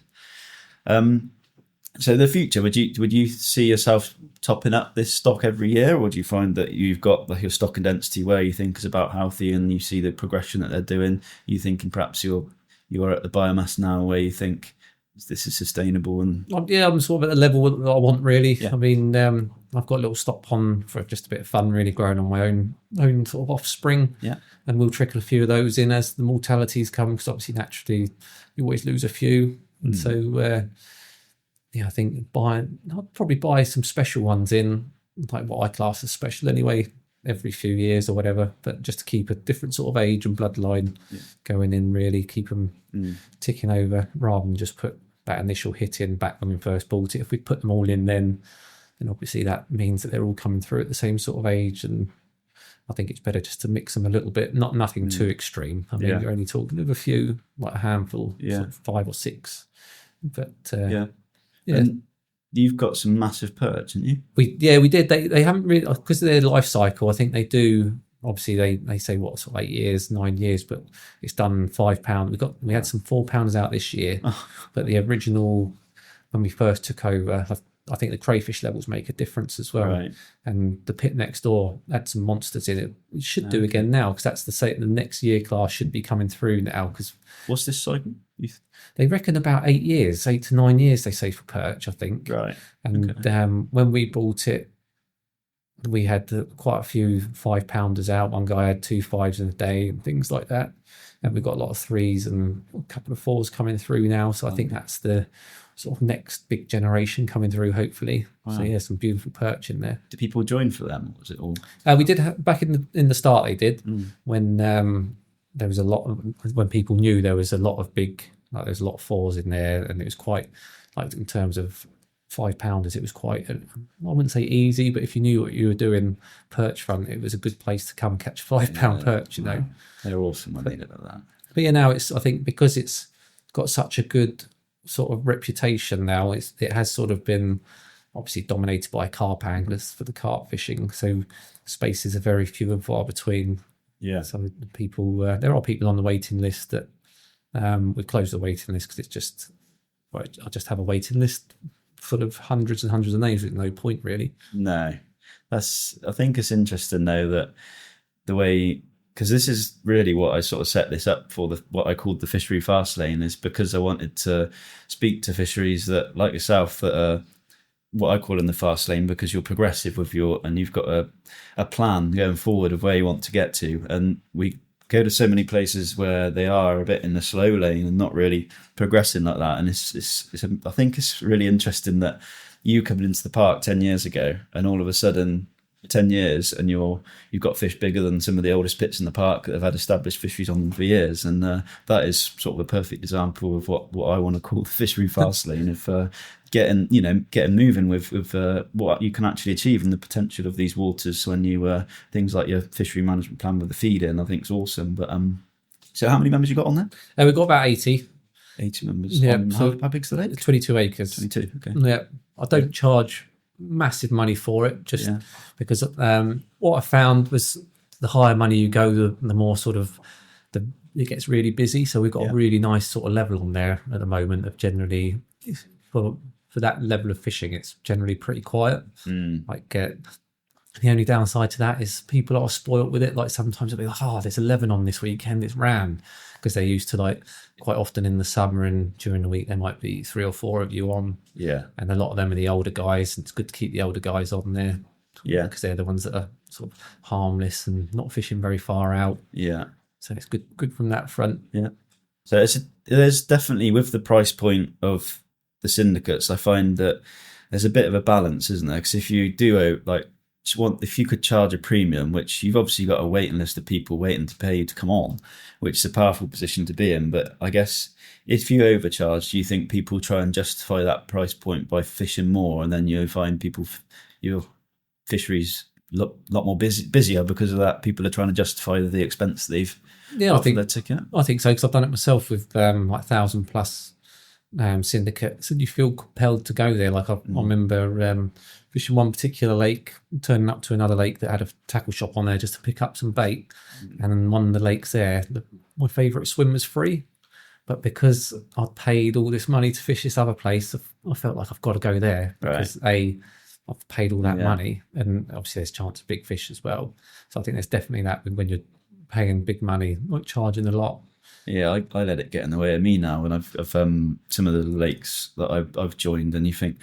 So the future, would you see yourself topping up this stock every year, or do you find that you've got like your stock and density where you think is about healthy, and you see the progression that they're doing? You thinking perhaps you're at the biomass now where you think this is sustainable? And I'm sort of at the level that I want, really. I mean, I've got a little stock pond for just a bit of fun, really, growing on my own sort of offspring. Yeah. And we'll trickle a few of those in as the mortalities come, because obviously naturally you always lose a few. And so I think I'll probably buy some special ones in, like what I class as special anyway, every few years or whatever, but just to keep a different sort of age and bloodline going in, really keep them ticking over, rather than just put that initial hit in back when we first bought it. If we put them all in then obviously that means that they're all coming through at the same sort of age, and I think it's better just to mix them a little bit, nothing too extreme. I mean, you're only talking of a few, like a handful, sort of 5 or 6. But And you've got some massive perch, haven't you? We did. They haven't really, because of their life cycle. I think they do. Obviously, they say what, sort of 8 years, 9 years, but it's done £5. We had some £4 out this year, but the original, when we first took over, I think the crayfish levels make a difference as well. Right. And the pit next door had some monsters in it. We should do again now, because the next year class should be coming through now. Because what's this cycle? They reckon about 8 to 9 years, they say, for perch, I think. Right. And when we bought it, we had quite a few 5-pounders out. One guy had 2 5s in a day and things like that. And we've got a lot of 3s and a couple of 4s coming through now. So I think that's the sort of next big generation coming through, hopefully. Wow. So some beautiful perch in there. Do people join for them, or was it all? We did back in the start. They did when there was a lot of, when people knew there was a lot of big, like there's a lot of 4s in there, and it was quite, like, in terms of £5, it was quite, I wouldn't say easy, but if you knew what you were doing perch front, it was a good place to come catch £5 perch, you know. They're awesome when they did like that. But yeah, now I think because it's got such a good sort of reputation now, it has sort of been obviously dominated by carp anglers for the carp fishing. So spaces are very few and far between. Yeah. So people, there are people on the waiting list that we've closed the waiting list because it's just, I just have a waiting list full of hundreds and hundreds of names with no point really. No, I think it's interesting though that the way, because this is really what I sort of set this up for, what I called the fishery fast lane, is because I wanted to speak to fisheries that, like yourself, that are what I call in the fast lane, because you're progressive with and you've got a plan going forward of where you want to get to. And we go to so many places where they are a bit in the slow lane and not really progressing like that. And I think it's really interesting that you coming into the park 10 years ago and all of a sudden 10 years and you've got fish bigger than some of the oldest pits in the park that have had established fisheries on them for years. And that is sort of a perfect example of what I want to call the fishery fast lane, of getting moving with what you can actually achieve and the potential of these waters when you things like your fishery management plan with the feed in, I think is awesome. But so how many members you got on there? We've got about 80 members. Yeah. So how big's the lake? 22 acres. 22. Okay. Yeah. I don't charge massive money for it, just because what I found was the higher money you go, the more sort of it gets really busy. So we've got a really nice sort of level on there at the moment of generally for that level of fishing, it's generally pretty quiet. Like the only downside to that is people are spoilt with it. Like sometimes they'll be like, there's 11 on this weekend, it's ran, because they're used to, like, quite often in the summer and during the week there might be 3 or 4 of you on. Yeah. And a lot of them are the older guys, and it's good to keep the older guys on there. Yeah. Because they're the ones that are sort of harmless and not fishing very far out. Yeah. So it's good from that front. Yeah. So there's definitely, with the price point of the syndicates, I find that there's a bit of a balance, isn't there? Because if you do if you could charge a premium, which you've obviously got a waiting list of people waiting to pay you to come on, which is a powerful position to be in. But I guess if you overcharge, do you think people try and justify that price point by fishing more, and then you find your fisheries a lot more busier because of that? People are trying to justify the expense they've offered their ticket. I think so, because I've done it myself with like 1,000+ syndicates, and you feel compelled to go there. Like I remember fishing one particular lake, turning up to another lake that had a tackle shop on there just to pick up some bait. And then one of the lakes there, my favourite swim was free, but because I'd paid all this money to fish this other place, I felt like I've got to go there because I've paid all that money, and obviously there's a chance of big fish as well. So I think there's definitely that when you're paying big money, like charging a lot. Yeah, I let it get in the way of me now, and I've some of the lakes that I've joined, and you think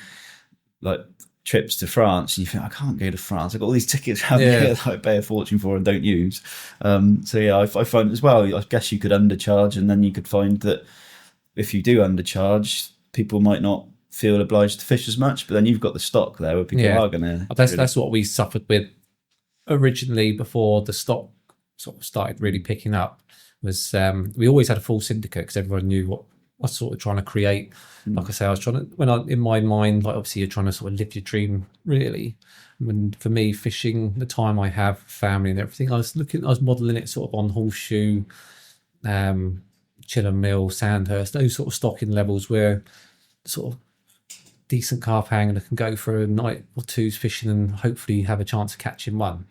like trips to France, and you think, I can't go to France. I've got all these tickets out here that I pay a fortune for and don't use. So yeah, I find as well, I guess you could undercharge, and then you could find that if you do undercharge, people might not feel obliged to fish as much, but then you've got the stock there where people are going to. That's what we suffered with originally before the stock sort of started really picking up. Was we always had a full syndicate because everyone knew what I was sort of trying to create. Like I say, I was trying to, in my mind, like obviously you're trying to sort of live your dream really. And for me, fishing, the time I have, family and everything, I was modelling it sort of on Horseshoe, Chilham Mill, Sandhurst, those sort of stocking levels where sort of decent carp angler can go for a night or two's fishing and hopefully have a chance of catching one.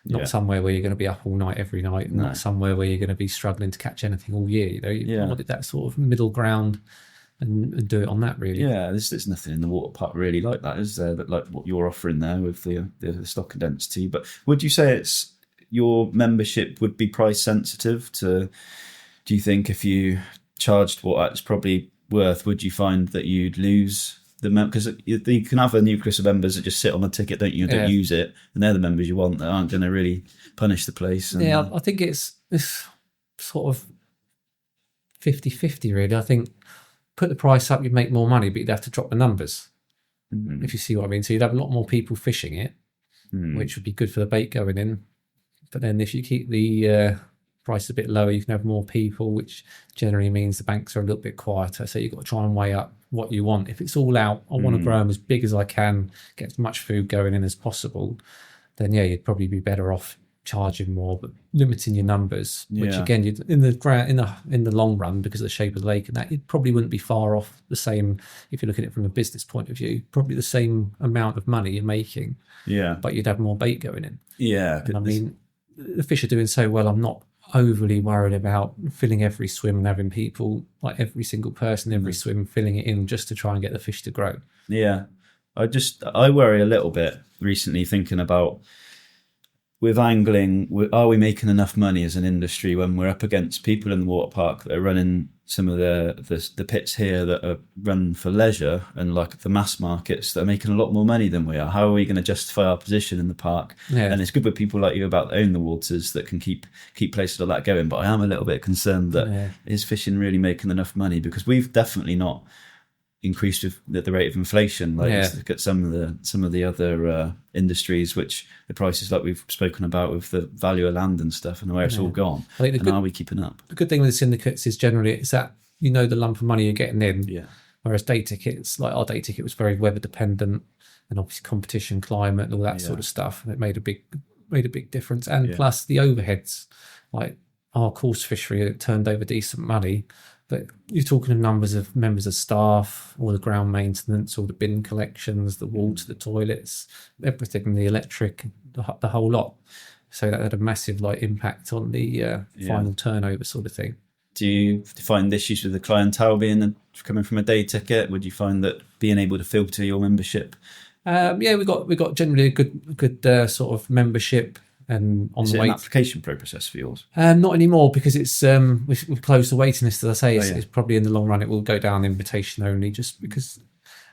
Not somewhere where you're going to be up all night every night, not somewhere where you're going to be struggling to catch anything all year. You know, you wanted that sort of middle ground and do it on that really. Yeah, there's nothing in the water park really like that, is there? That like what you're offering there with the stock density. But would you say your membership would be price sensitive to? Do you think if you charged what it's probably worth, would you find that you'd lose? Because you can have a nucleus of members that just sit on the ticket, don't you? Don't use it, and they're the members you want that aren't going to really punish the place. I think it's sort of 50-50 really. I think put the price up, you'd make more money, but you'd have to drop the numbers. If you see what I mean. So you'd have a lot more people fishing it, which would be good for the bait going in. But then if you keep the price is a bit lower, you can have more people, which generally means the banks are a little bit quieter. So you've got to try and weigh up what you want. If it's all out, I want to grow them as big as I can, get as much food going in as possible, then yeah, you'd probably be better off charging more, but limiting your numbers, which again, you'd, in the long run, because of the shape of the lake and that, it probably wouldn't be far off the same. If you look at it from a business point of view, probably the same amount of money you're making, but you'd have more bait going in. And I mean, the fish are doing so well, I'm not overly worried about filling every swim and having people, like every single person, every swim, filling it in just to try and get the fish to grow. I worry a little bit recently, thinking about, with angling, are we making enough money as an industry when we're up against people in the water park that are running some of the pits here that are run for leisure, and like the mass markets that are making a lot more money than we are? How are we going to justify our position in the park? And it's good with people like you about own the waters that can keep places like that going. But I am a little bit concerned that is fishing really making enough money, because we've definitely not increased with the rate of inflation. Like look at some of the other industries, which the prices, like we've spoken about with the value of land and stuff, and where it's all gone. And are we keeping up? The good thing with the syndicates is generally it's that you know the lump of money you're getting in. Whereas day tickets, like our day ticket, was very weather dependent, and obviously competition, climate, and all that sort of stuff. And it made a big difference. And plus the overheads, like our course fishery, it turned over decent money. But you're talking of numbers of members of staff, all the ground maintenance, all the bin collections, the water, the toilets, everything, the electric, the whole lot. So that had a massive impact on the final turnover sort of thing. Do you find issues with the clientele coming from a day ticket? Would you find that being able to filter your membership? We got generally a good sort of membership. And on Is it an application process for yours? Not anymore, because it's we've closed the waiting list. As I say, it's probably in the long run it will go down invitation only, just because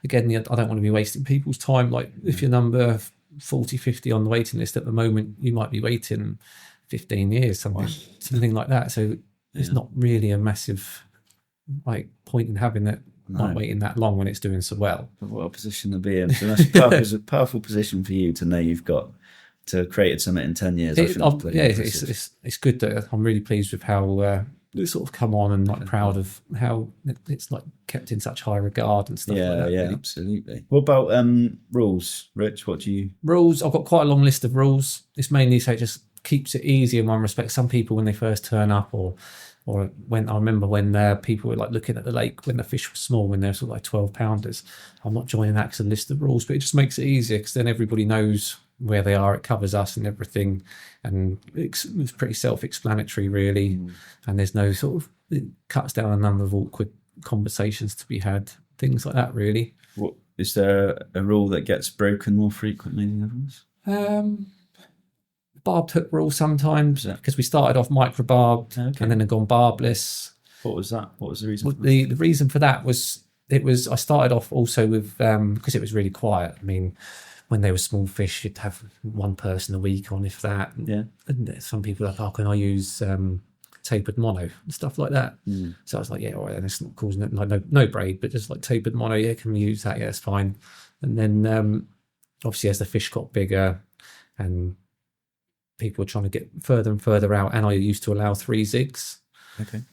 again I don't want to be wasting people's time. Like if you're number 40, 50 on the waiting list at the moment, you might be waiting 15 years, something like that. So it's not really a massive point in having that. Not waiting that long when it's doing so well. What a position to be in. So that's a powerful position for you to know you've got to create something in 10 years. It's good that I'm really pleased with how it's sort of come on, and proud of how it's kept in such high regard and stuff like that. Really. Absolutely. What about rules, Rich? Rules? I've got quite a long list of rules. It's mainly so it just keeps it easy in one respect. Some people, when they first turn up, or when I remember when people were looking at the lake when the fish was small, when they're sort of 12-pounders, I'm not joining that because of the list of rules, but it just makes it easier, because then everybody knows where they are. It covers us and everything, and it's pretty self-explanatory really. And there's no it cuts down a number of awkward conversations to be had, things like that really. What is there a rule that gets broken more frequently than others? Barbed hook rule sometimes, because we started off micro barbed and then had gone barbless. What was that? What was the reason? The reason for that was I started off also with because it was really quiet. I mean, when they were small fish, you'd have one person a week on, if that. And some people are like, can I use tapered mono and stuff like that? So I was like, all right, and it's not causing it, no braid, but just tapered mono. Can we use that? It's fine. And then obviously as the fish got bigger and people were trying to get further and further out, and I used to allow 3 zigs.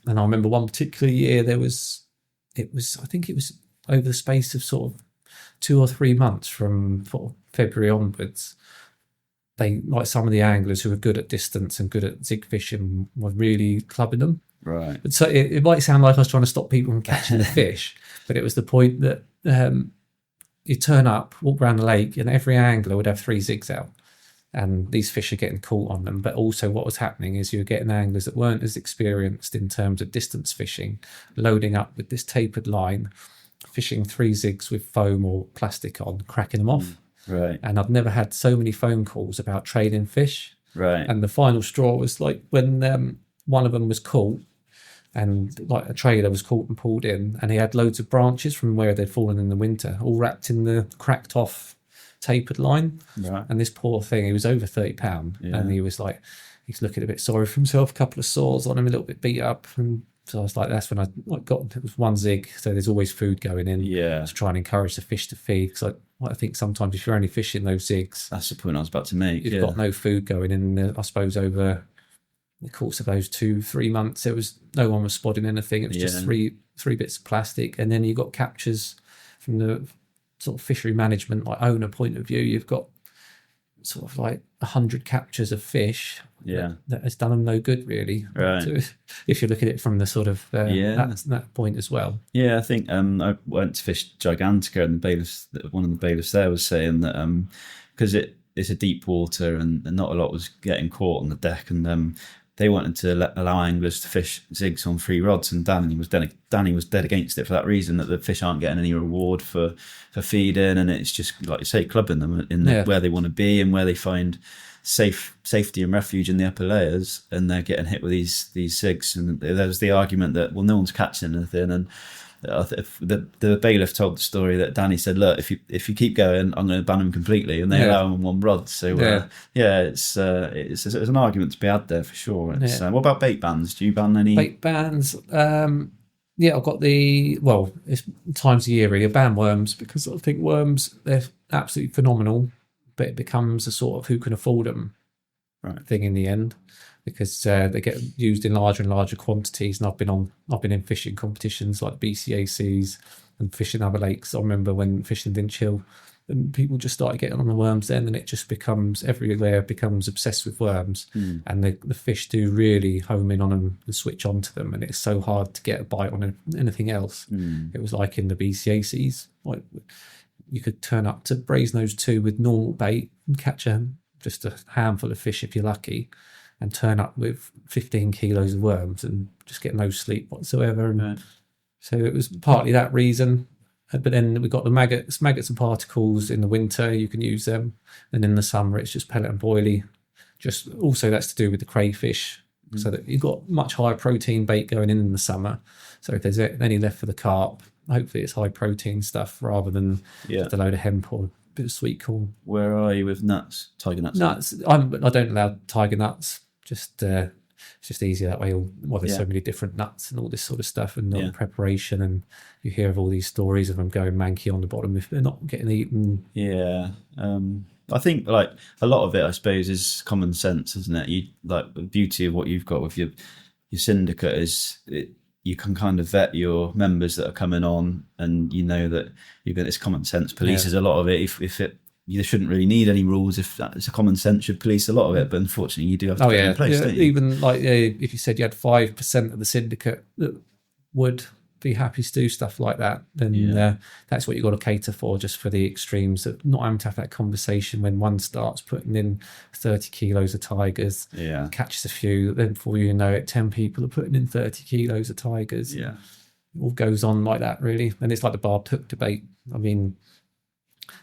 And I remember one particular year I think it was over the space of sort of 2 or 3 months from February onwards, they, some of the anglers who were good at distance and good at zig fishing, were really clubbing them. Right. But so it might sound like I was trying to stop people from catching the fish, but it was the point that you turn up, walk around the lake, and every angler would have 3 zigs out. And these fish are getting caught on them. But also what was happening is you were getting anglers that weren't as experienced in terms of distance fishing, loading up with this tapered line, fishing 3 zigs with foam or plastic on, cracking them off. Right. And I've never had so many phone calls about trading fish. Right. And the final straw was when one of them was caught, and a trailer was caught and pulled in, and he had loads of branches from where they'd fallen in the winter, all wrapped in the cracked off tapered line. Right. And this poor thing, he was over £30, and he was he's looking a bit sorry for himself, a couple of sores on him, a little bit beat up. And so I was that's when I got, it was 1 zig, so there's always food going in to try and encourage the fish to feed, because I think sometimes if you're only fishing those zigs, that's the point I was about to make. You've got no food going in, I suppose, over the course of those 2-3 months, no one was spotting anything. It was just three bits of plastic. And then you got captures from the sort of fishery management, like owner point of view. You've got sort of like 100 captures of fish that has done them no good, really. Right. So if you look at it from the sort of that point as well. Yeah, I think I went to fish Gigantica, and one of the bailiffs there was saying that because it's a deep water and not a lot was getting caught on the deck, and they wanted to allow anglers to fish zigs on 3 rods, and Danny was dead against it for that reason, that the fish aren't getting any reward for feeding, and it's just, like you say, clubbing them where they want to be and where they find safety and refuge in the upper layers, and they're getting hit with these zigs. And there was the argument that, well, no one's catching anything, and the bailiff told the story that Danny said, look, if you keep going, I'm going to ban them completely, and they allow them on 1 rod. So it's an argument to be had there for sure. What about bait bans? Do you ban any bait bans? I've got it's times a year really. I ban worms, because I think worms, they're absolutely phenomenal, but it becomes a sort of who can afford them thing in the end, because they get used in larger and larger quantities. And I've been in fishing competitions like BCACs and fishing other lakes. I remember when fishing Dinch Hill, and people just started getting on the worms then, and it just becomes everywhere, becomes obsessed with worms. And the fish do really home in on them and switch onto them, and it's so hard to get a bite on anything else. It was like in the BCACs, like you could turn up to Brasenose 2 with normal bait and catch just a handful of fish if you're lucky, and turn up with 15 kilos of worms and just get no sleep whatsoever. And so it was partly that reason. But then we've got the maggots and particles in the winter, you can use them. And in the summer, it's just pellet and boilie. Just also that's to do with the crayfish, so that you've got much higher protein bait going in the summer. So if there's any left for the carp, hopefully it's high protein stuff rather than just a load of hemp or a bit of sweet corn. Where are you with nuts? Tiger nuts? Nuts. I don't allow tiger nuts. Just it's just easier that way. There's so many different nuts and all this sort of stuff, and all preparation, and you hear of all these stories of them going manky on the bottom if they're not getting eaten. I think like a lot of it, I suppose, is common sense, isn't it? You like the beauty of what you've got with your syndicate is you can kind of vet your members that are coming on, and you know that it's common sense polices a lot of it. If you shouldn't really need any rules, if it's a common sense should police a lot of it, but unfortunately you do have to put it in place, don't you? Even like if you said you had 5% of the syndicate that would be happy to do stuff like that, then that's what you've got to cater for, just for the extremes, that not having to have that conversation when one starts putting in 30 kilos of tigers, catches a few, then before you know it, 10 people are putting in 30 kilos of tigers. It all goes on like that, really. And it's like the barbed hook debate. I mean,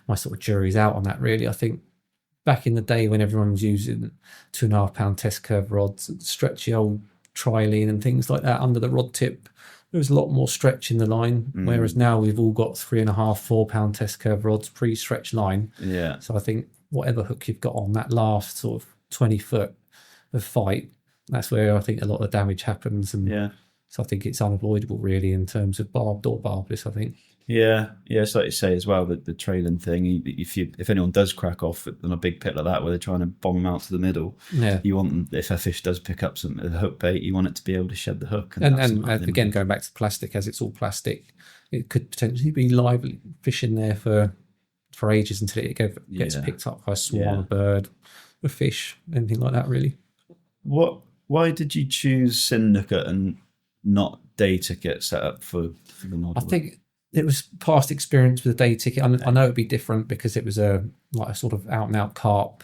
my sort of jury's out on that, really. I think back in the day when everyone was using 2.5 pound test curve rods, stretchy old trilene and things like that under the rod tip, there was a lot more stretch in the line, whereas now we've all got 3.5, 4 pound test curve rods, pre-stretch line. So I think whatever hook you've got on that last sort of 20 foot of fight, that's where I think a lot of the damage happens. And so I think it's unavoidable, really, in terms of barbed or barbless, I think. It's like you say as well, that the trailing thing, if anyone does crack off on a big pit like that where they're trying to bomb them out to the middle, you want them, if a fish does pick up a hook bait, you want it to be able to shed the hook. And again, going back to plastic, as it's all plastic, it could potentially be live fish in there for ages until it gets picked up by a swarm, a bird, a fish, anything like that, really. Why did you choose syndicate and not day ticket set up for the model? I think it was past experience with a day ticket. I know it'd be different because it was a sort of out and out carp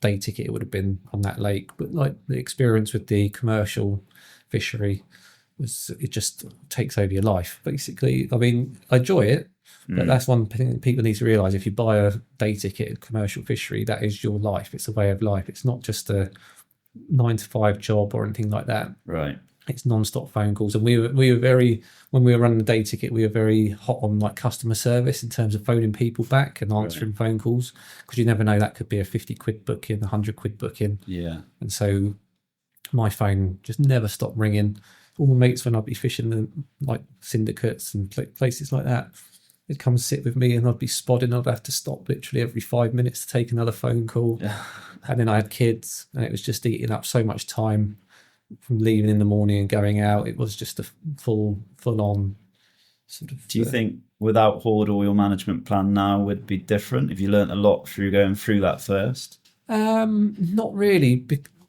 day ticket. It would have been on that lake, but like the experience with the commercial fishery it just takes over your life, basically. I mean, I enjoy it, but that's one thing that people need to realise. If you buy a day ticket at commercial fishery, that is your life. It's a way of life. It's not just a 9-to-5 job or anything like that. Right. It's non-stop phone calls, and we were very, when we were running the day ticket, we were very hot on like customer service in terms of phoning people back and answering phone calls, because you never know, that could be a 50 quid booking, 100 quid booking. And so my phone just never stopped ringing. All my mates, when I'd be fishing the like syndicates and places like that, He'd come sit with me and I'd be spodding. I'd have to stop literally every 5 minutes to take another phone call. Yeah. And then I had kids, and it was just eating up so much time from leaving in the morning and going out. It was just a full on sort of. Do you think without Hoard or your management plan now would be different? Have you learnt a lot through going through that first? Not really.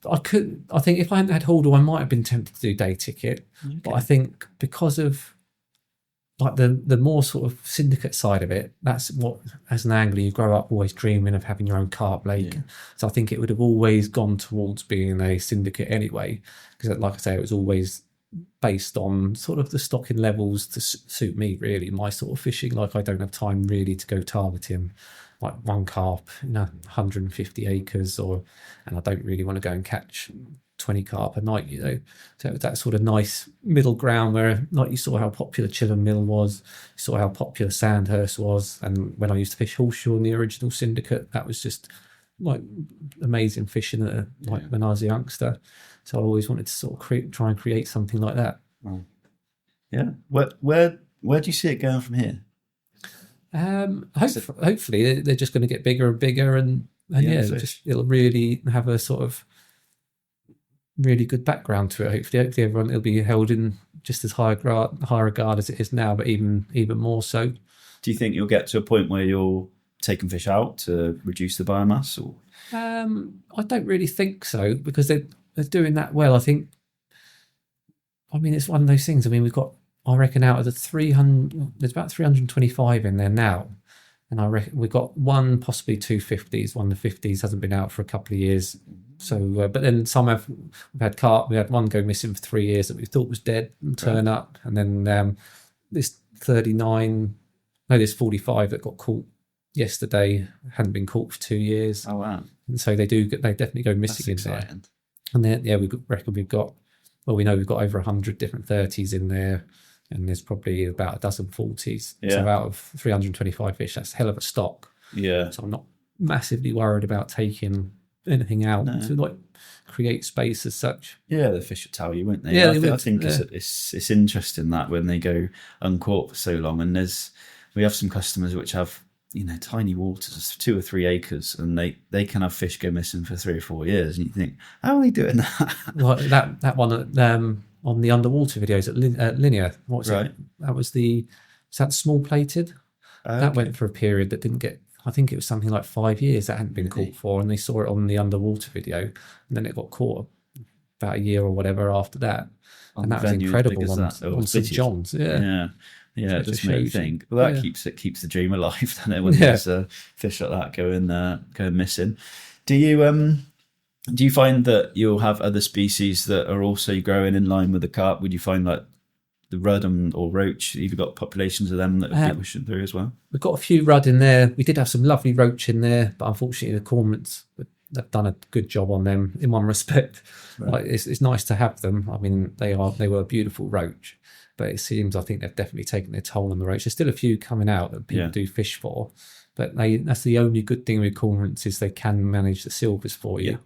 I think if I hadn't had Hoardle, I might have been tempted to do day ticket. Okay. But I think because of like the more sort of syndicate side of it, that's what, as an angler, you grow up always dreaming of having your own carp lake. Yeah. So I think it would have always gone towards being a syndicate anyway, because like I say, it was always based on sort of the stocking levels to suit me, really, my sort of fishing. Like I don't have time really to go targeting like one carp, 150 acres, and I don't really want to go and catch 20 carp a night, So that sort of nice middle ground where, like, you saw how popular Chilham Mill was, you saw how popular Sandhurst was, and when I used to fish Horseshoe in the original syndicate, that was just like amazing fishing when I was a youngster. So I always wanted to sort of try and create something like that. Wow. Yeah. Where do you see it going from here? Hopefully they're just going to get bigger and bigger, and it'll really have a sort of really good background to it. Hopefully everyone, it'll be held in just as high regard as it is now, but even more so. Do you think you'll get to a point where you're taking fish out to reduce the biomass? Or I don't really think so, because they're doing that well. I mean, it's one of those things. I mean, we've got, I reckon, out of the 300, there's about 325 in there now. And I reckon we've got one, possibly 250s. One of the 50s hasn't been out for a couple of years. So, but then we've had carp. We had one go missing for 3 years that we thought was dead and turn up. And then this 45 that got caught yesterday hadn't been caught for 2 years. Oh, wow. And so they definitely go missing in there. And then, we reckon we've got over 100 different 30s in there. And there's probably about a dozen 40s. Yeah. So out of 325 fish, that's a hell of a stock. Yeah. So I'm not massively worried about taking anything out to like create space as such. Yeah, the fish will tell you, won't they? Yeah, I think it's interesting that when they go uncaught for so long, and we have some customers which have tiny waters, 2 or 3 acres, and they can have fish go missing for 3 or 4 years, and you think, how are they doing that? Well, that one on the underwater videos at Linear, what's it? That was that small plated? That went for a period that didn't get, I think it was something like 5 years that hadn't been caught for, and they saw it on the underwater video, and then it got caught about a year or whatever after that. And that was incredible on St John's. Yeah, it does make you think. Well, that keeps the dream alive, doesn't it? When there's fish like that going missing. Do you find that you'll have other species that are also growing in line with the carp? Would you find like the rudd or roach, you've got populations of them that are pushing through as well? We've got a few rudd in there. We did have some lovely roach in there, but unfortunately the cormorants, they've done a good job on them in one respect. Right. Like it's nice to have them. I mean, they were a beautiful roach, but it seems, I think they've definitely taken their toll on the roach. There's still a few coming out that people do fish for, but that's the only good thing with cormorants, is they can manage the silvers for you. Yeah.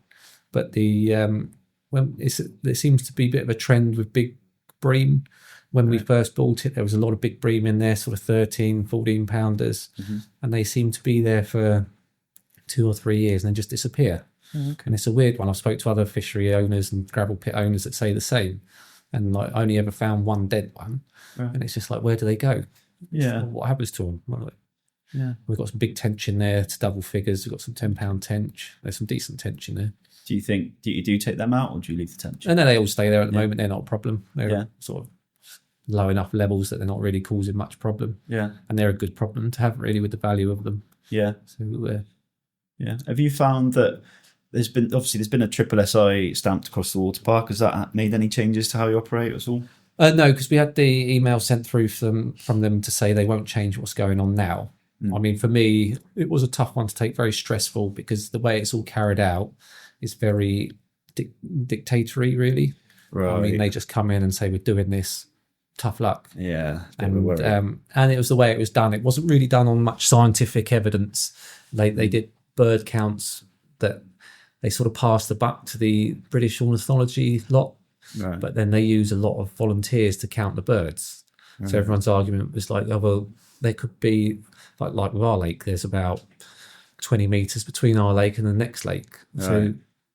But there seems to be a bit of a trend with big bream. When we first bought it, there was a lot of big bream in there, sort of 13, 14 pounders, and they seem to be there for 2 or 3 years and then just disappear. Okay. And it's a weird one. I've spoke to other fishery owners and gravel pit owners that say the same, and like I only ever found one dead one, and it's just like, where do they go? Yeah, what happens to them? Yeah, we've got some big tench in there to double figures. We've got some 10-pound tench. There's some decent tench in there. Do you take them out, or do you leave the tench? And then they all stay there at the moment. They're not a problem. They're sort of low enough levels that they're not really causing much problem. Yeah, and they're a good problem to have, really, with the value of them. Yeah. So have you found that there's been a triple SI stamped across the water park? Has that made any changes to how you operate at all? No, because we had the email sent through from them to say they won't change what's going on now. I mean, for me, it was a tough one to take, very stressful, because the way it's all carried out is very dictatorial, really. Right. I mean, they just come in and say, we're doing this, tough luck. Yeah. And it was the way it was done. It wasn't really done on much scientific evidence. They did bird counts that they sort of passed the buck to the British ornithology lot, right. But then they use a lot of volunteers to count the birds. Right. So everyone's argument was like, oh, well, there could be like with our lake, there's about 20 meters between our lake and the next lake. So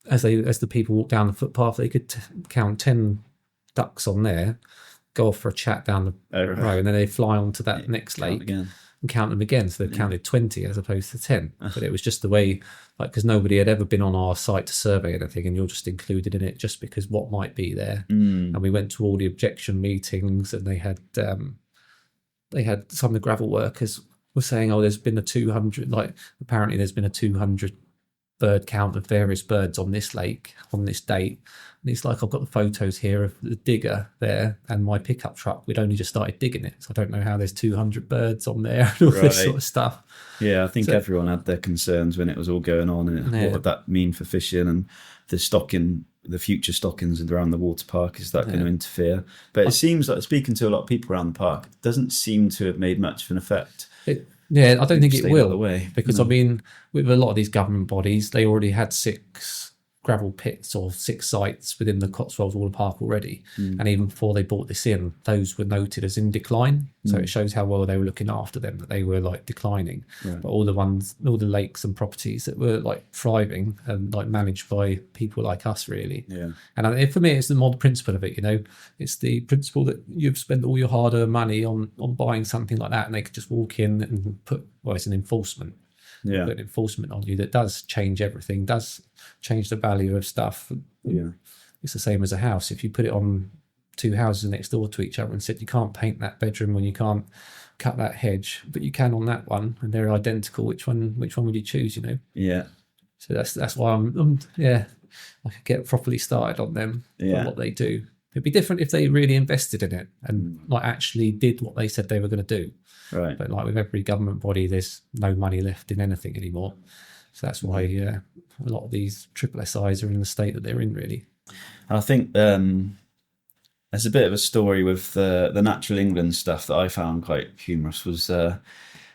as the people walk down the footpath, they could count 10 ducks on there, go off for a chat down the road, and then they fly onto that next lake again. And count them again. So they've counted 20 as opposed to 10. But it was just the way, because nobody had ever been on our site to survey anything, and you're just included in it just because what might be there. And we went to all the objection meetings, and they had some of the gravel workers were saying, oh, there's been a 200, apparently there's been a 200 bird count of various birds on this lake on this date. And it's like, I've got the photos here of the digger there and my pickup truck. We'd only just started digging it, so I don't know how there's 200 birds on there and all this sort of stuff. Yeah, I think everyone had their concerns when it was all going on, and what would that mean for fishing and the future stockings around the water park? Is that going to interfere? But it seems like, speaking to a lot of people around the park, it doesn't seem to have made much of an effect. I don't think it will, because no. I mean, with a lot of these government bodies, they already had 6 gravel pits or 6 sites within the Cotswolds Water Park already, and even before they brought this in, those were noted as in decline. So it shows how well they were looking after them, that they were declining. But all the lakes and properties that were thriving and managed by people like us, really. And for me, it's the model principle of it. It's the principle that you've spent all your hard-earned money on buying something like that, and they could just walk in and it's an enforcement. Put an enforcement on you that does change everything, does change the value of stuff. It's the same as a house. If you put it on 2 houses next door to each other and said you can't paint that bedroom or you can't cut that hedge, but you can on that one, and they're identical, which one would you choose? So that's why I could get properly started on them for what they do. It'd be different if they really invested in it and actually did what they said they were going to do. Right. But with every government body, there's no money left in anything anymore. So that's why a lot of these triple SIs are in the state that they're in, really. I think there's a bit of a story with the Natural England stuff that I found quite humorous. Was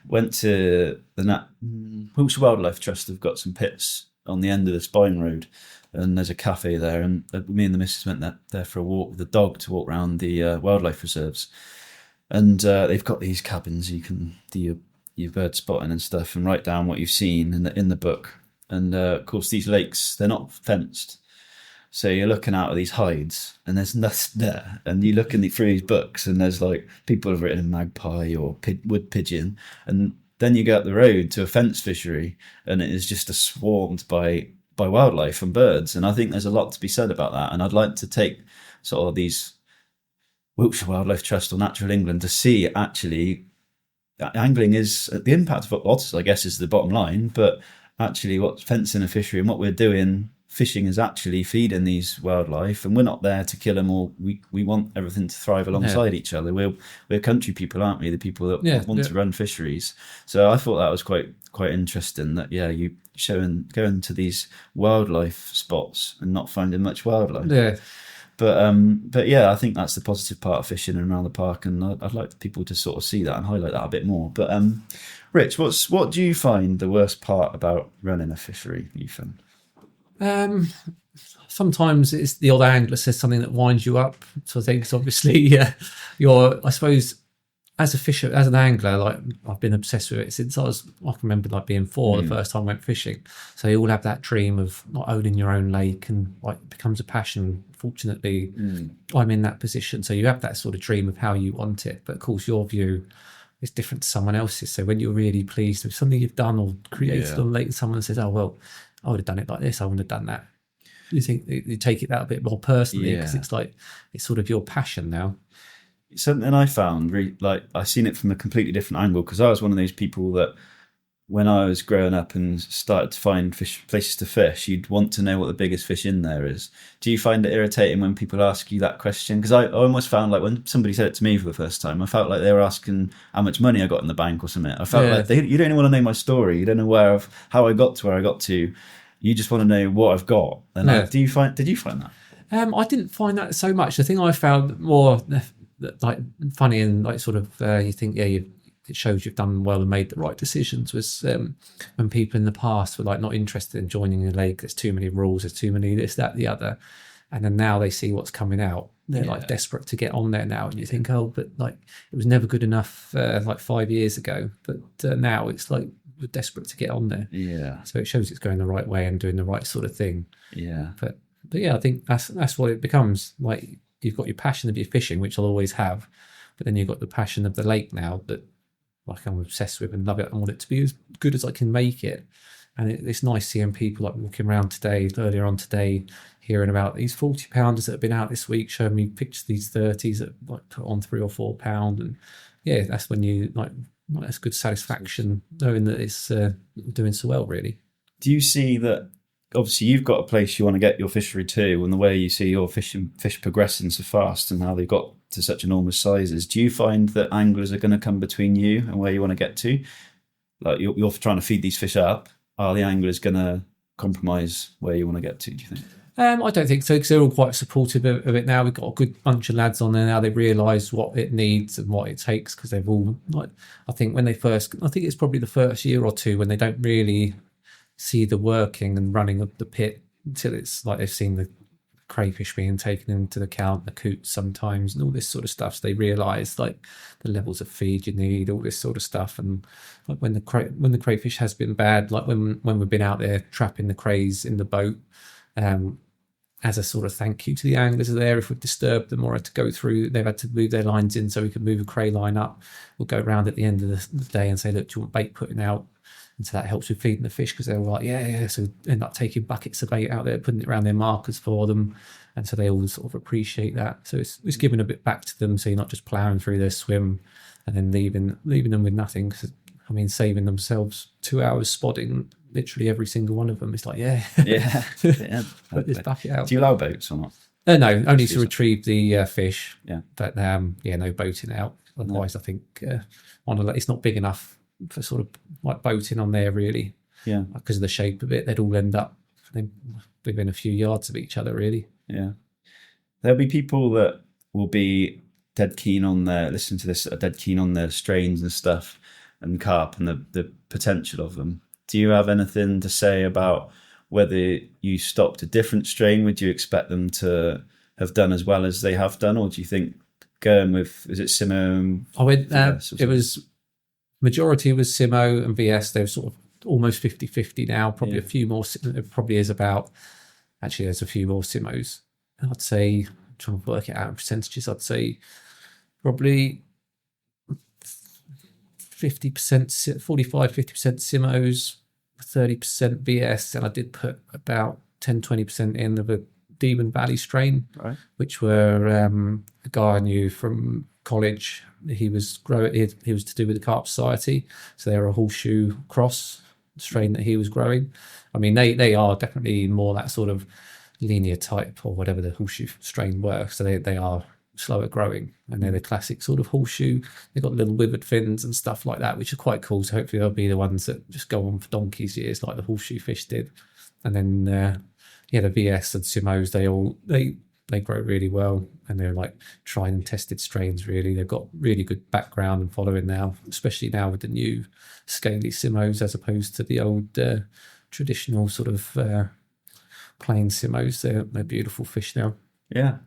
went to the Wiltshire Wildlife Trust. Have got some pits on the end of the Spine Road, and there's a cafe there. And me and the missus went there for a walk with the dog to walk around the wildlife reserves. And they've got these cabins you can do your bird spotting and stuff, and write down what you've seen in the book. And of course, these lakes, they're not fenced, so you're looking out of these hides, and there's nothing there. And you look through these books, and there's people have written magpie or wood pigeon, and then you go up the road to a fenced fishery, and it is just swarmed by wildlife and birds. And I think there's a lot to be said about that. And I'd like to take sort of these Wiltshire Wildlife Trust or Natural England to see actually angling is the impact of otters, I guess, is the bottom line, but actually what's fencing a fishery and what we're doing, fishing, is actually feeding these wildlife, and we're not there to kill them, or we want everything to thrive alongside each other. We're country people, aren't we? The people that want to run fisheries. So I thought that was quite interesting that you going to these wildlife spots and not finding much wildlife. But yeah, I think that's the positive part of fishing around the park, and I'd like people to sort of see that and highlight that a bit more. But Rich, what do you find the worst part about running a fishery, Ethan? Sometimes it's the odd angler says something that winds you up. So I think, obviously, I suppose, as a fisher, as an angler, I've been obsessed with it since I can remember being 4 the first time I went fishing. So you all have that dream of not owning your own lake, and it becomes a passion. Fortunately, I'm in that position. So you have that sort of dream of how you want it. But of course, your view is different to someone else's. So when you're really pleased with something you've done or created on lake, someone says, "Oh well, I would have done it like this. I wouldn't have done that." You think you take it that a bit more personally, because it's sort of your passion now. Something I found I seen it from a completely different angle, because I was one of those people that when I was growing up and started to find places to fish, you'd want to know what the biggest fish in there is. Do you find it irritating when people ask you that question? Because I almost found when somebody said it to me for the first time, I felt like they were asking how much money I got in the bank or something. I felt like you don't even want to know my story. You don't know how I got to where I got to. You just want to know what I've got. And did you find that? I didn't find that so much. The thing I found more funny and you think, it shows you've done well and made the right decisions, was when people in the past were not interested in joining the lake. There's too many rules, there's too many this, that, the other, and then now they see what's coming out, they're like desperate to get on there now, and you think, oh, but like it was never good enough like 5 years ago, but now it's like we're desperate to get on there. Yeah. So it shows it's going the right way and doing the right sort of thing. Yeah. But yeah, I think that's what it becomes. Like you've got your passion of your fishing, which I'll always have, but then you've got the passion of the lake now that like I'm obsessed with and love it. I want it to be as good as I can make it. And it's nice seeing people like walking around earlier on today, hearing about these 40 pounders that have been out this week, showing me pictures of these 30s that like put on 3 or 4 pound. And yeah, that's when you like that's good satisfaction knowing that it's doing so well, really. Do you see that? Obviously, you've got a place you want to get your fishery to, and the way you see your fish progressing so fast and how they've got to such enormous sizes, do you find that anglers are going to come between you and where you want to get to? Like you're trying to feed these fish up. Are the anglers going to compromise where you want to get to, do you think? I don't think so, because they're all quite supportive of it now. We've got a good bunch of lads on there now. They realise what it needs and what it takes, because they've all, like, I think it's probably the first year or two when they don't really see the working and running of the pit until it's like they've seen the crayfish being taken into account, the coots sometimes, and all this sort of stuff. So they realise like the levels of feed you need, all this sort of stuff. And like when the crayfish has been bad, like when we've been out there trapping the crays in the boat, as a sort of thank you to the anglers are there, if we've disturbed them or had to go through, they've had to move their lines in so we can move a cray line up. We'll go around at the end of the day and say, look, do you want bait putting out? And so that helps with feeding the fish, because they're all like, yeah. So end up taking buckets of bait out there, putting it around their markers for them. And so they all sort of appreciate that. So it's giving a bit back to them, so you're not just ploughing through their swim and then leaving them with nothing. Because I mean, saving themselves 2 hours spotting literally every single one of them. It's like, yeah. Put this bucket out. Do you allow boats or not? No, only to retrieve the fish. Yeah. But no boating out. Otherwise, I think it's not big enough for sort of like boating on there, really. Yeah. Because of the shape of it, they'd all end up within a few yards of each other, really. Yeah. There'll be people that will be dead keen on listening to this, are dead keen on their strains and stuff and carp and the potential of them. Do you have anything to say about whether you stopped a different strain? Would you expect them to have done as well as they have done? Or do you think going with, is it Simo? It was, majority was Simo and VS. They're sort of almost 50-50 now, probably a few more. It probably is about, actually there's a few more Simos. I'd say, I'm trying to work it out in percentages, I'd say probably 50%, 45-50% Simos, 30% VS, and I did put about 10-20% in of a Demon Valley strain, right, which were a guy I knew from college. He was to do with the Carp Society, so they were a horseshoe cross strain that he was growing. I mean, they are definitely more that sort of linear type or whatever the horseshoe strain were, so they are slower growing, and they're the classic sort of horseshoe. They've got little withered fins and stuff like that, which are quite cool. So hopefully they'll be the ones that just go on for donkey's years like the horseshoe fish did. And then the VS and Simos, they grow really well, and they're like tried and tested strains, really. They've got really good background and following now, especially now with the new scaly Simos as opposed to the old traditional sort of plain Simos. They're beautiful fish now. Yeah.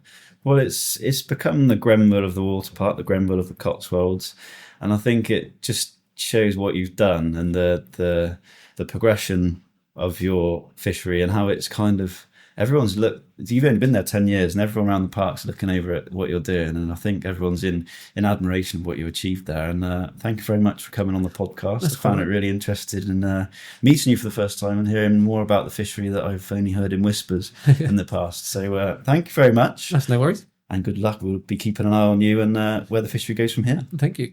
Well, it's become the Grenville of the water park, the Grenville of the Cotswolds, and I think it just shows what you've done and the progression of your fishery and how it's kind of you've only been there 10 years and everyone around the park's looking over at what you're doing, and I think everyone's in admiration of what you achieved there. And thank you very much for coming on the podcast. I found it really interested in meeting you for the first time and hearing more about the fishery that I've only heard in whispers in the past. So thank you very much. That's no worries. And good luck. We'll be keeping an eye on you and where the fishery goes from here. Thank you.